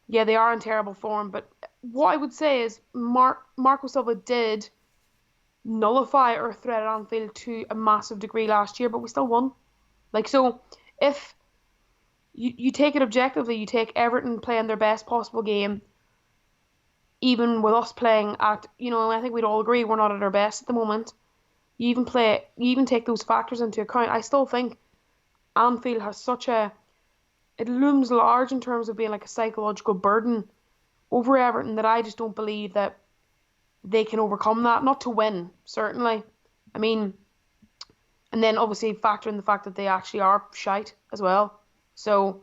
Speaker 2: yeah, they are in terrible form. But what I would say is Marco Silva did nullify our threat at Anfield to a massive degree last year, but we still won. Like, so if you take it objectively, you take Everton playing their best possible game, even with us playing at, I think we'd all agree we're not at our best at the moment. You even take those factors into account. I still think Anfield has it looms large in terms of being like a psychological burden over Everton that I just don't believe that they can overcome that. Not to win, certainly. I mean, and then obviously factor in the fact that they actually are shite as well. So,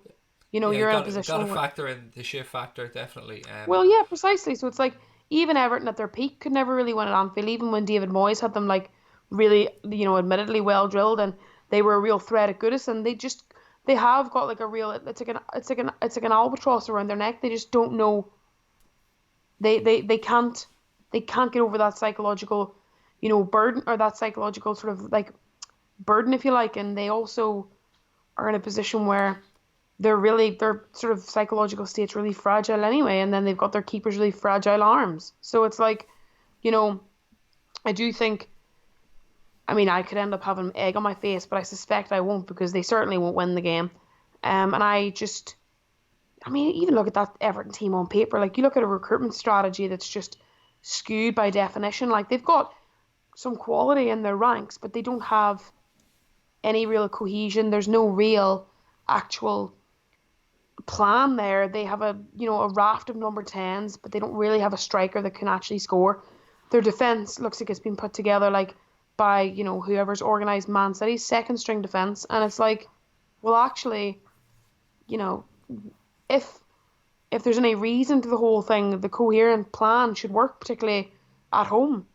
Speaker 2: you're in a position.
Speaker 1: Got to factor in the shift factor, definitely.
Speaker 2: Well, yeah, precisely. So it's like even Everton at their peak could never really win at Anfield, even when David Moyes had them like really, admittedly well drilled, and they were a real threat at Goodison. They have got like a real. It's like an albatross around their neck. They just don't know. They can't get over that psychological, burden, or that psychological sort of like burden, if you like, and they also are in a position where their sort of psychological state's really fragile anyway, and then they've got their keeper's really fragile arms. So it's like, I do think, I mean, I could end up having egg on my face, but I suspect I won't, because they certainly won't win the game. And even look at that Everton team on paper. Like, you look at a recruitment strategy that's just skewed by definition. Like, they've got some quality in their ranks, but they don't have any real cohesion. There's no real actual plan there. They have a raft of number 10s, but they don't really have a striker that can actually score. Their defence looks like it's been put together like by whoever's organised Man City's second string defence, and it's like, well, actually, if there's any reason to the whole thing, the coherent plan should work, particularly at home,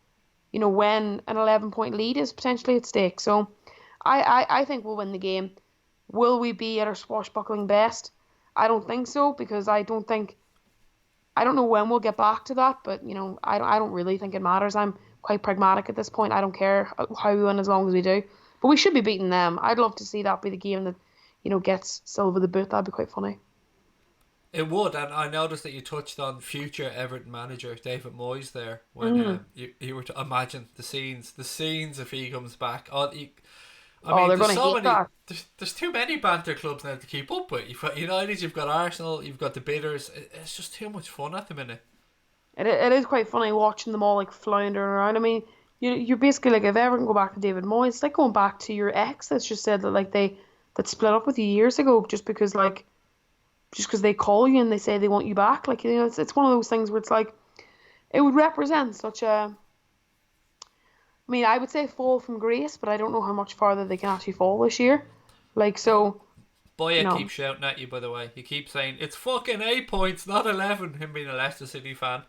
Speaker 2: when an 11-point lead is potentially at stake. So I think we'll win the game. Will we be at our swashbuckling best? I don't think so, because I don't know when we'll get back to that, but I don't really think it matters. I'm quite pragmatic at this point. I don't care how we win as long as we do. But we should be beating them. I'd love to see that be the game that, gets Silva the boot. That'd be quite funny.
Speaker 1: It would, and I noticed that you touched on future Everton manager David Moyes there when you were to imagine the scenes if he comes back.
Speaker 2: They're going to hate that.
Speaker 1: There's too many banter clubs now to keep up with. You've got United, you've got Arsenal, you've got the bidders. It's just too much fun at the minute.
Speaker 2: It is quite funny watching them all like floundering around. I mean, you're basically like, if Everton go back to David Moyes, it's like going back to your ex that's just said that like that split up with you years ago just because they call you and they say they want you back. Like, it's one of those things where it's like, it would represent such a, I mean, I would say fall from grace, but I don't know how much farther they can actually fall this year. Like, so.
Speaker 1: Boya keeps shouting at you, by the way. He keeps saying, it's fucking 8 points, not 11, him being a Leicester City fan.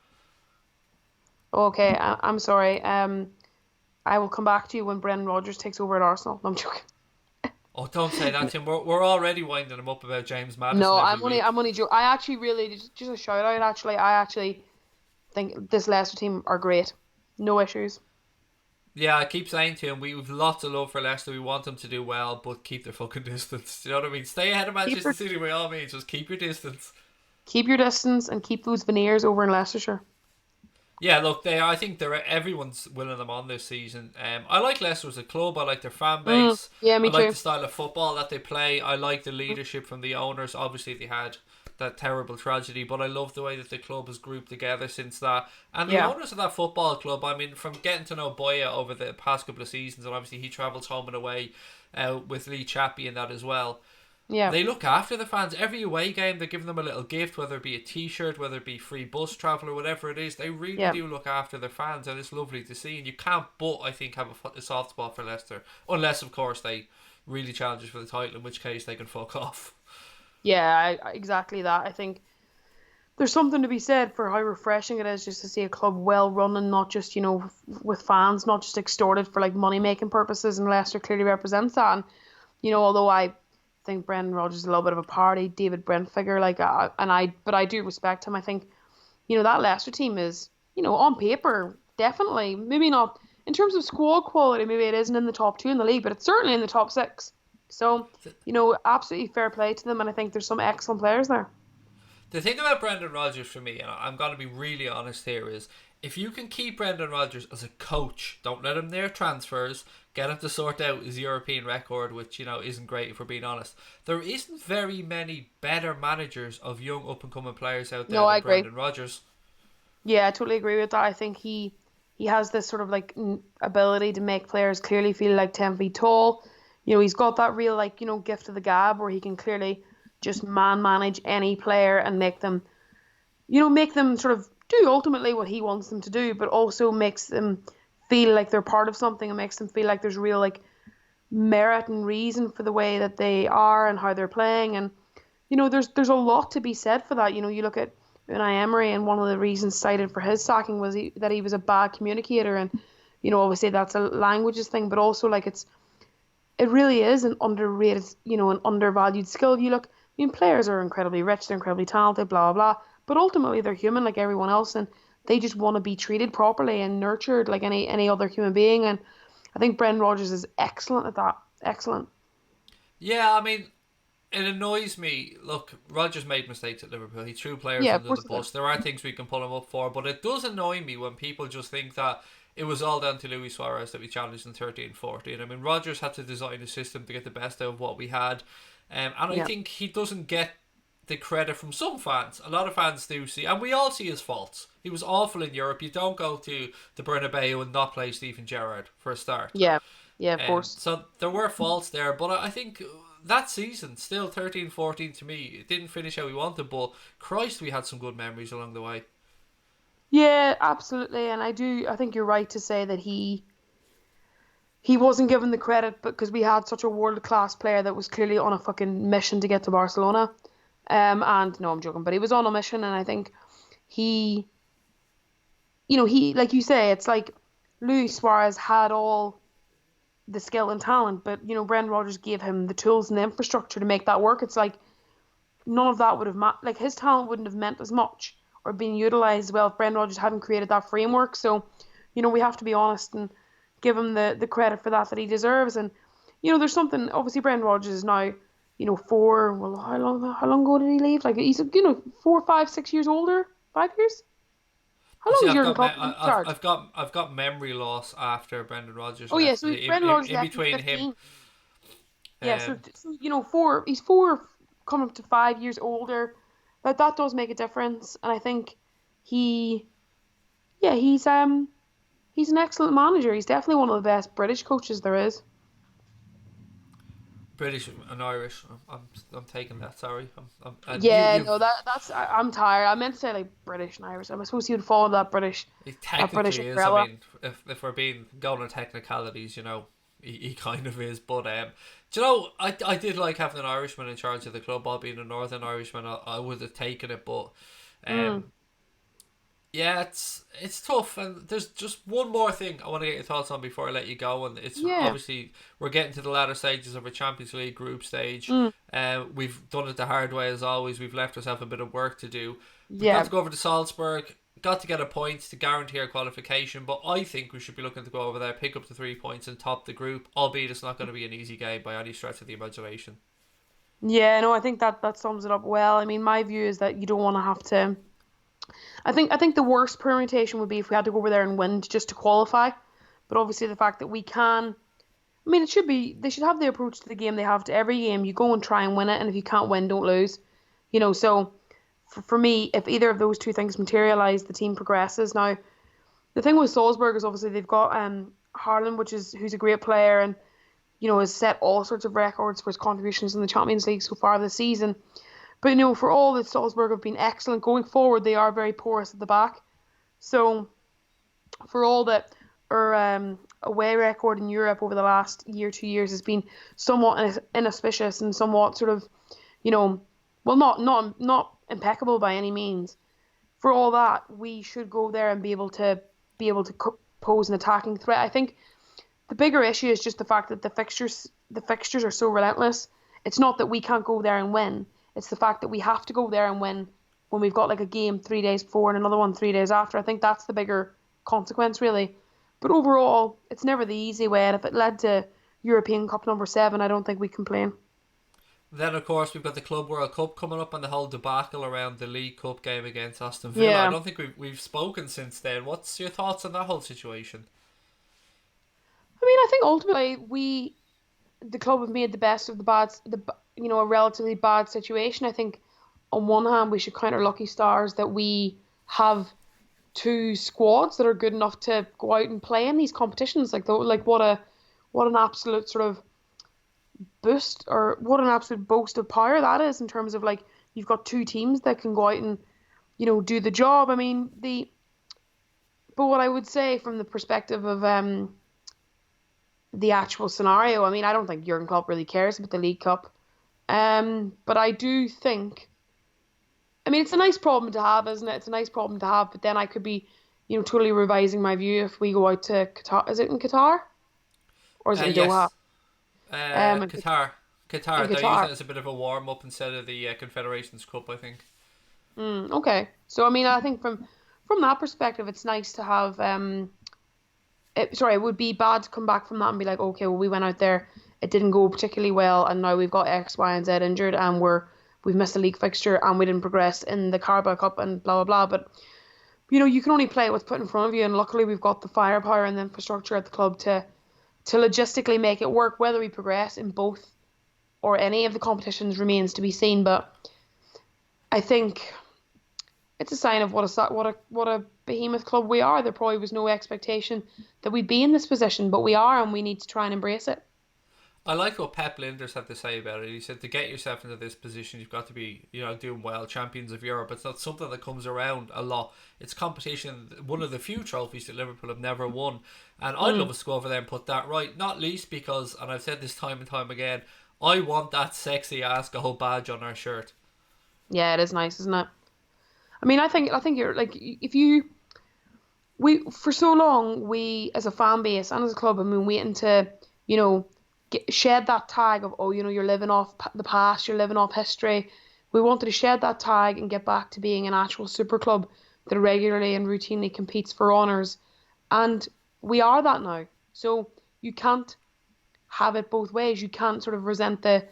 Speaker 2: Okay, I'm sorry. I will come back to you when Brendan Rodgers takes over at Arsenal. No, I'm joking.
Speaker 1: Oh, don't say that, Tim. We're already winding him up about James
Speaker 2: No,
Speaker 1: Maddison every week.
Speaker 2: I'm only joking. I actually really just a shout out. Actually, I actually think this Leicester team are great. No issues.
Speaker 1: Yeah, I keep saying to him, we've lots of love for Leicester. We want them to do well, but keep their fucking distance. Do you know what I mean? Stay ahead of
Speaker 2: Keep
Speaker 1: Manchester
Speaker 2: your
Speaker 1: City by all means. Just keep your distance.
Speaker 2: keep your distance and keep those veneers over in Leicestershire.
Speaker 1: Yeah, look, I think everyone's winning them on this season. I like Leicester as a club. I like their fan base.
Speaker 2: Yeah,
Speaker 1: I
Speaker 2: me
Speaker 1: like
Speaker 2: too.
Speaker 1: the style of football that they play. I like the leadership from the owners. Obviously, they had that terrible tragedy, but I love the way that the club has grouped together since that. And the
Speaker 2: Yeah,
Speaker 1: owners of that football club, I mean, from getting to know Boya over the past couple of seasons, and obviously he travels home and away with Lee Chappie and that as well.
Speaker 2: yeah,
Speaker 1: They look after the fans. Every away game, they're giving them a little gift, whether it be a T-shirt, whether it be free bus travel or whatever it is. They really
Speaker 2: yeah.
Speaker 1: do look after their fans, and it's lovely to see. And you can't but, I think, have a soft spot for Leicester, unless, of course, they really challenge us for the title, in which case they can fuck off.
Speaker 2: Yeah, exactly that. I think there's something to be said for how refreshing it is just to see a club well run and not just, with fans, not just extorted for like money making purposes. And Leicester clearly represents that. And, although I think Brendan Rodgers is a little bit of a party, David Brent figure, but I do respect him. I think, that Leicester team is, on paper, definitely, maybe not in terms of squad quality, maybe it isn't in the top two in the league, but it's certainly in the top six. So, absolutely fair play to them. And I think there's some excellent players there.
Speaker 1: The thing about Brendan Rodgers for me, and I'm going to be really honest here, is if you can keep Brendan Rodgers as a coach, don't let him near transfers, get him to sort out his European record, which, isn't great if we're being honest. There isn't very many better managers of young up and coming players out
Speaker 2: No,
Speaker 1: there
Speaker 2: I
Speaker 1: than
Speaker 2: agree.
Speaker 1: Brendan Rodgers.
Speaker 2: Yeah, I totally agree with that. I think he has this sort of like ability to make players clearly feel like 10 feet tall. He's got that real like, gift of the gab where he can clearly just man manage any player and make them sort of do ultimately what he wants them to do, but also makes them feel like they're part of something and makes them feel like there's real like merit and reason for the way that they are and how they're playing. And there's a lot to be said for that. You look at Unai Emery, and one of the reasons cited for his sacking was that he was a bad communicator, and obviously that's a languages thing, but also like it really is an underrated, an undervalued skill. You look, players are incredibly rich, they're incredibly talented, blah blah blah, but ultimately they're human like everyone else, and they just want to be treated properly and nurtured like any other human being. And I think Brendan Rodgers is excellent at that. Excellent.
Speaker 1: Yeah, I mean, it annoys me. Look, Rodgers made mistakes at Liverpool. He threw players
Speaker 2: Yeah, of
Speaker 1: under the
Speaker 2: course it did.
Speaker 1: bus. There are things we can pull him up for, but it does annoy me when people just think that it was all down to Luis Suarez that we challenged in 13-14. I mean, Rodgers had to design a system to get the best out of what we had. And I
Speaker 2: Yeah.
Speaker 1: think he doesn't get the credit from some fans. A lot of fans do see, and we all see his faults. He was awful in Europe. You don't go to the Bernabeu and not play Steven Gerrard for a start.
Speaker 2: Yeah. Yeah, of course.
Speaker 1: So there were faults there, but I think that season, still 13-14 to me, it didn't finish how we wanted, but Christ, we had some good memories along the way.
Speaker 2: Yeah, absolutely. And I think you're right to say that he wasn't given the credit because we had such a world class player that was clearly on a fucking mission to get to Barcelona. And no, I'm joking, but he was on a mission, and I think he, he like you say, it's like Luis Suarez had all the skill and talent, but Brendan Rodgers gave him the tools and the infrastructure to make that work. It's like none of that would have like his talent wouldn't have meant as much or been utilized well if Brendan Rodgers hadn't created that framework. So, we have to be honest and give him the credit for that he deserves. And there's something. Obviously, Brendan Rodgers is now, four. Well, how long ago did he leave? Like he's 4, 5, 6 years older. 5 years. How long
Speaker 1: See,
Speaker 2: is Jurgen Klopp in charge?
Speaker 1: I've got memory loss after Brendan Rodgers
Speaker 2: Oh yeah,
Speaker 1: left.
Speaker 2: so Brendan Rodgers
Speaker 1: In
Speaker 2: left in
Speaker 1: between him,
Speaker 2: 15. Yeah, so,
Speaker 1: um,
Speaker 2: so four. He's four, coming up to 5 years older. That does make a difference, and I think he, yeah, he's an excellent manager. He's definitely one of the best British coaches there is.
Speaker 1: British and Irish. I'm taking that. Sorry,
Speaker 2: Yeah,
Speaker 1: you've
Speaker 2: no, I'm tired. I meant to say like British and Irish. I suppose he would fall into
Speaker 1: It
Speaker 2: that British
Speaker 1: technically is. I
Speaker 2: umbrella.
Speaker 1: mean, if we're being going on technicalities, he kind of is. But do you know, I did like having an Irishman in charge of the club. While being a Northern Irishman, I would have taken it. But
Speaker 2: Mm.
Speaker 1: um, Yeah, it's tough, and there's just one more thing I want to get your thoughts on before I let you go, and it's
Speaker 2: Yeah.
Speaker 1: obviously we're getting to the latter stages of a Champions League group stage.
Speaker 2: Mm.
Speaker 1: We've done it the hard way as always. We've left ourselves a bit of work to do. We've got
Speaker 2: Yeah.
Speaker 1: to go over to Salzburg. Got to get a point to guarantee our qualification, but I think we should be looking to go over there, pick up the 3 points, and top the group. Albeit it's not going to be an easy game by any stretch of the imagination.
Speaker 2: Yeah, no, I think that sums it up well. I mean, my view is that you don't want to have to. I think the worst permutation would be if we had to go over there and win just to qualify. But obviously, the fact that we can, I mean, it should be they should have the approach to the game they have to every game. You go and try and win it, and if you can't win, don't lose. So for me, if either of those two things materialize, the team progresses. Now, the thing with Salzburg is obviously they've got Haaland, who's a great player and has set all sorts of records for his contributions in the Champions League so far this season. But for all that Salzburg have been excellent going forward, they are very porous at the back. So for all that our away record in Europe over the last year, 2 years has been somewhat inauspicious and somewhat sort of, well, not impeccable by any means. For all that, we should go there and be able to pose an attacking threat. I think the bigger issue is just the fact that the fixtures are so relentless. It's not that we can't go there and win. It's the fact that we have to go there and win when we've got like a game 3 days before and another one 3 days after. I think that's the bigger consequence, really. But overall, it's never the easy way. And if it led to European Cup number 7, I don't think we complain.
Speaker 1: Then, of course, we've got the Club World Cup coming up and the whole debacle around the League Cup game against Aston Villa. I
Speaker 2: Yeah.
Speaker 1: don't think we've spoken since then. What's your thoughts on that whole situation?
Speaker 2: I mean, I think ultimately the club have made the best of the bad, a relatively bad situation. I think on one hand we should count our lucky stars that we have two squads that are good enough to go out and play in these competitions. Like what an absolute sort of boost or what an absolute boast of power that is in terms of like you've got two teams that can go out and do the job. I mean but what I would say from the perspective of the actual scenario. I mean, I don't think Jurgen Klopp really cares about the League Cup. But I do think, I mean, it's a nice problem to have, isn't it? It's a nice problem to have, but then I could be, totally revising my view if we go out to Qatar. Is it in Qatar? Or is it in Doha?
Speaker 1: Yes,
Speaker 2: In
Speaker 1: Qatar.
Speaker 2: in
Speaker 1: Qatar. They're using
Speaker 2: Qatar.
Speaker 1: it as a bit of a warm up instead of the Confederations Cup, I think.
Speaker 2: Okay. So, I mean, I think from that perspective, it's nice to have, it would be bad to come back from that and be like, okay, well, we went out there, it didn't go particularly well, and now we've got X, Y, and Z injured, and we've missed a league fixture, and we didn't progress in the Carabao Cup, and blah blah blah. But you can only play what's put in front of you, and luckily we've got the firepower and the infrastructure at the club to logistically make it work. Whether we progress in both or any of the competitions remains to be seen. But I think it's a sign of what a behemoth club we are. There probably was no expectation that we'd be in this position, but we are, and we need to try and embrace it.
Speaker 1: I like what Pep Linders had to say about it. He said to get yourself into this position, you've got to be, doing well, champions of Europe. It's not something that comes around a lot. It's competition, one of the few trophies that Liverpool have never won. And I'd love us to go over there and put that right. Not least because, and I've said this time and time again, I want that sexy ass goal badge on our shirt.
Speaker 2: Yeah, it is nice, isn't it? I mean, I think you're like if you we for so long we as a fan base and as a club have been waiting to you know shed that tag of you're living off the past, you're living off history. We wanted to shed that tag and get back to being an actual super club that regularly and routinely competes for honours, and we are that now. So you can't have it both ways. You can't sort of resent the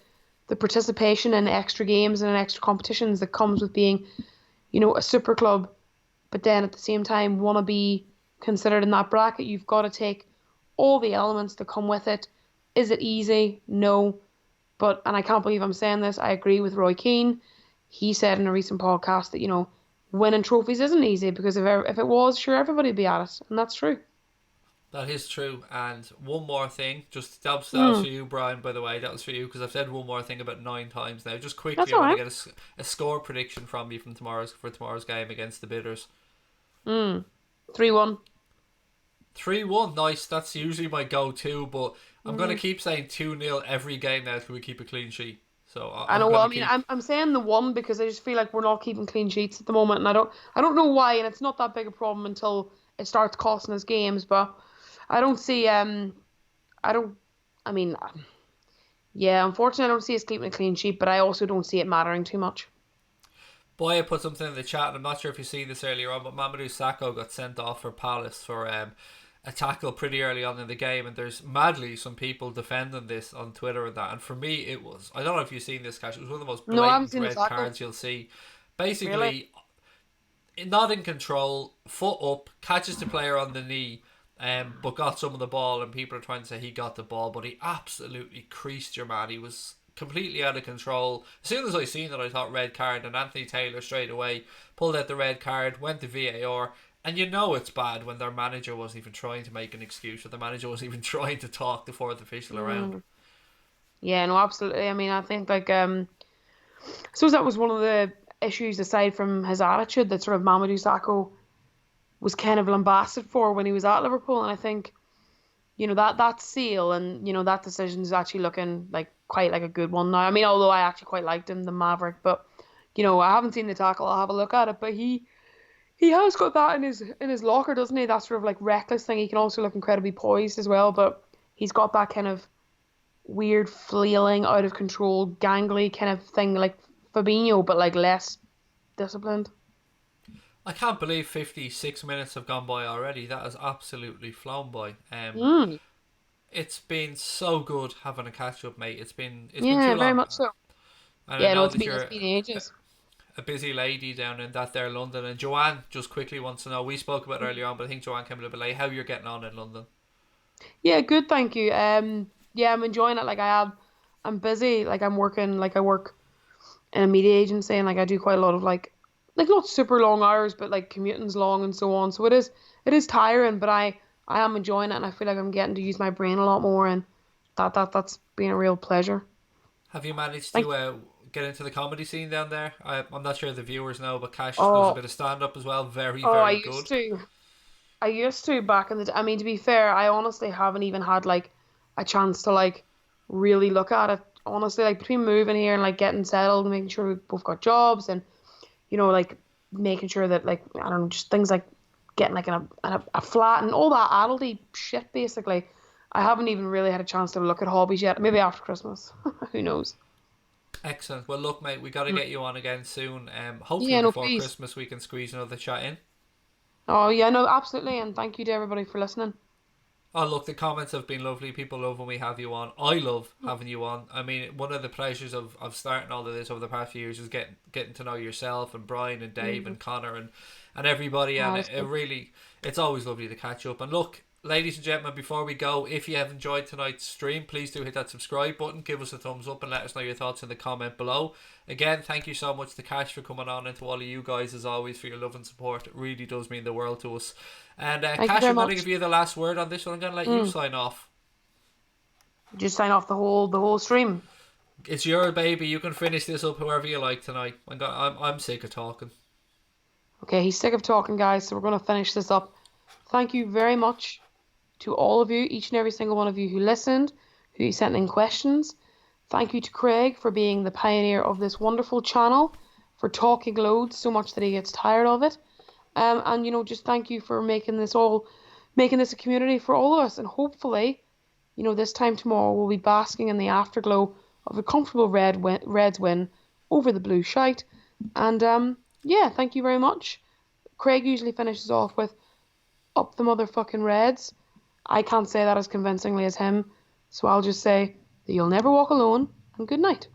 Speaker 2: participation in extra games and in extra competitions that comes with being a super club, but then at the same time want to be considered in that bracket. You've got to take all the elements that come with it. Is it easy? No. And I can't believe I'm saying this, I agree with Roy Keane. He said in a recent podcast that, winning trophies isn't easy because if it was, sure, everybody would be at it. And that's true.
Speaker 1: That is true. And one more thing, that was
Speaker 2: Mm,
Speaker 1: for you, Brian, by the way. That was for you because I've said one more thing about 9 times now. Just
Speaker 2: that's
Speaker 1: quickly, I
Speaker 2: all
Speaker 1: want to
Speaker 2: right.
Speaker 1: get a score prediction from you for tomorrow's game against the Bitters.
Speaker 2: Mm, 3-1.
Speaker 1: 3-1, nice. That's usually my go-to, but I'm going to
Speaker 2: Mm,
Speaker 1: keep saying 2-0 every game now till we keep a clean sheet. So
Speaker 2: I
Speaker 1: I'm
Speaker 2: know. Well,
Speaker 1: gonna
Speaker 2: I mean,
Speaker 1: keep.
Speaker 2: I'm saying the one because I just feel like we're not keeping clean sheets at the moment, and I don't know why, and it's not that big a problem until it starts costing us games. But I don't see I don't I mean yeah, unfortunately I don't see us keeping a clean sheet, but I also don't see it mattering too much.
Speaker 1: Boy, I put something in the chat, and I'm not sure if you seen this earlier on, but Mamadou Sakho got sent off for Palace for a tackle pretty early on in the game, and there's madly some people defending this on Twitter and that. And for me, it was, I don't know if you've seen this, Cash, it was one of the most
Speaker 2: No, I haven't
Speaker 1: blatant
Speaker 2: seen the
Speaker 1: red
Speaker 2: tackle.
Speaker 1: cards you'll see.
Speaker 2: Really?
Speaker 1: Basically, not in control, foot up, catches the player on the knee, but got some of the ball, and people are trying to say he got the ball, but he absolutely creased your man. He was completely out of control. As soon as I seen it, I thought red card, and Anthony Taylor straight away pulled out the red card, went to VAR, and you know it's bad when their manager wasn't even trying to make an excuse, or the manager wasn't even trying to talk the fourth official around.
Speaker 2: Mm. Yeah, no, absolutely. I mean, I think like I suppose that was one of the issues aside from his attitude that sort of Mamadou Sakho was kind of lambasted for when he was at Liverpool, and I think that seal and that decision is actually looking like quite like a good one now. I mean, although I actually quite liked him, the Maverick, but I haven't seen the tackle. I'll have a look at it, but he has got that in his locker, doesn't he? That sort of like reckless thing. He can also look incredibly poised as well, but he's got that kind of weird flailing, out of control, gangly kind of thing like Fabinho, but like less disciplined.
Speaker 1: I can't believe 56 minutes have gone by already. That has absolutely flown by.
Speaker 2: Mm.
Speaker 1: It's been so good having a catch up, mate. It's been too
Speaker 2: Yeah, very
Speaker 1: long,
Speaker 2: much so.
Speaker 1: and I
Speaker 2: Yeah, no,
Speaker 1: know
Speaker 2: it's
Speaker 1: that
Speaker 2: been
Speaker 1: you're
Speaker 2: it's been ages.
Speaker 1: a busy lady down in that there London. And Joanne just quickly wants to know. We spoke about it earlier on, but I think Joanne came a little bit late. How you're getting on in London?
Speaker 2: Yeah, good, thank you. Yeah, I'm enjoying it. Like I'm busy. Like I'm working. Like I work in a media agency, and like I do quite a lot of like not super long hours, but like commuting's long and so on. So it is tiring, but I am enjoying it, and I feel like I'm getting to use my brain a lot more, and that's been a real pleasure.
Speaker 1: Have you managed
Speaker 2: Thank
Speaker 1: to get into the comedy scene down there? I'm not sure if the viewers know, but Cash does a
Speaker 2: Oh,
Speaker 1: bit of stand up as well. Very,
Speaker 2: oh, I
Speaker 1: very
Speaker 2: used
Speaker 1: good.
Speaker 2: to. I used to back in the. I mean, to be fair, I honestly haven't even had like a chance to like really look at it. Honestly, like between moving here and like getting settled and making sure we both got jobs and like making sure that like I don't know, just things like getting like in a flat and all that adulty shit. Basically, I haven't even really had a chance to look at hobbies yet. Maybe after Christmas. Who knows?
Speaker 1: Excellent. Well, look, mate, we got to
Speaker 2: Mm.
Speaker 1: get you on again soon. Hopefully
Speaker 2: Yeah, no,
Speaker 1: before
Speaker 2: please.
Speaker 1: Christmas we can squeeze another chat in.
Speaker 2: Oh yeah, no, absolutely, and thank you to everybody for listening.
Speaker 1: Oh, look, the comments have been lovely. People love when we have you on. I love having you on. I mean, one of the pleasures of starting all of this over the past few years is getting to know yourself and Brian and Dave
Speaker 2: Mm.
Speaker 1: and Connor and everybody. And
Speaker 2: Oh,
Speaker 1: it,
Speaker 2: that's
Speaker 1: it
Speaker 2: good.
Speaker 1: really, it's always lovely to catch up. And look, ladies and gentlemen, before we go, if you have enjoyed tonight's stream, please do hit that subscribe button, give us a thumbs up, and let us know your thoughts in the comment below. Again, thank you so much to Cash for coming on, and to all of you guys as always for your love and support. It really does mean the world to us. And
Speaker 2: Thank you
Speaker 1: Cash,
Speaker 2: very
Speaker 1: I'm going to
Speaker 2: much.
Speaker 1: give you the last word on this one. I'm going to let you
Speaker 2: Mm.
Speaker 1: sign off.
Speaker 2: Just sign off the whole stream.
Speaker 1: It's your baby. You can finish this up however you like tonight. I'm sick of talking.
Speaker 2: Okay, he's sick of talking, guys, so we're going to finish this up. Thank you very much to all of you, each and every single one of you who listened, who sent in questions. Thank you to Craig for being the pioneer of this wonderful channel, for talking loads so much that he gets tired of it. And just thank you for making this a community for all of us. And hopefully, this time tomorrow we'll be basking in the afterglow of a comfortable Reds win over the Blue Shite. And yeah, thank you very much. Craig usually finishes off with "Up the motherfucking Reds." I can't say that as convincingly as him, so I'll just say that you'll never walk alone, and good night.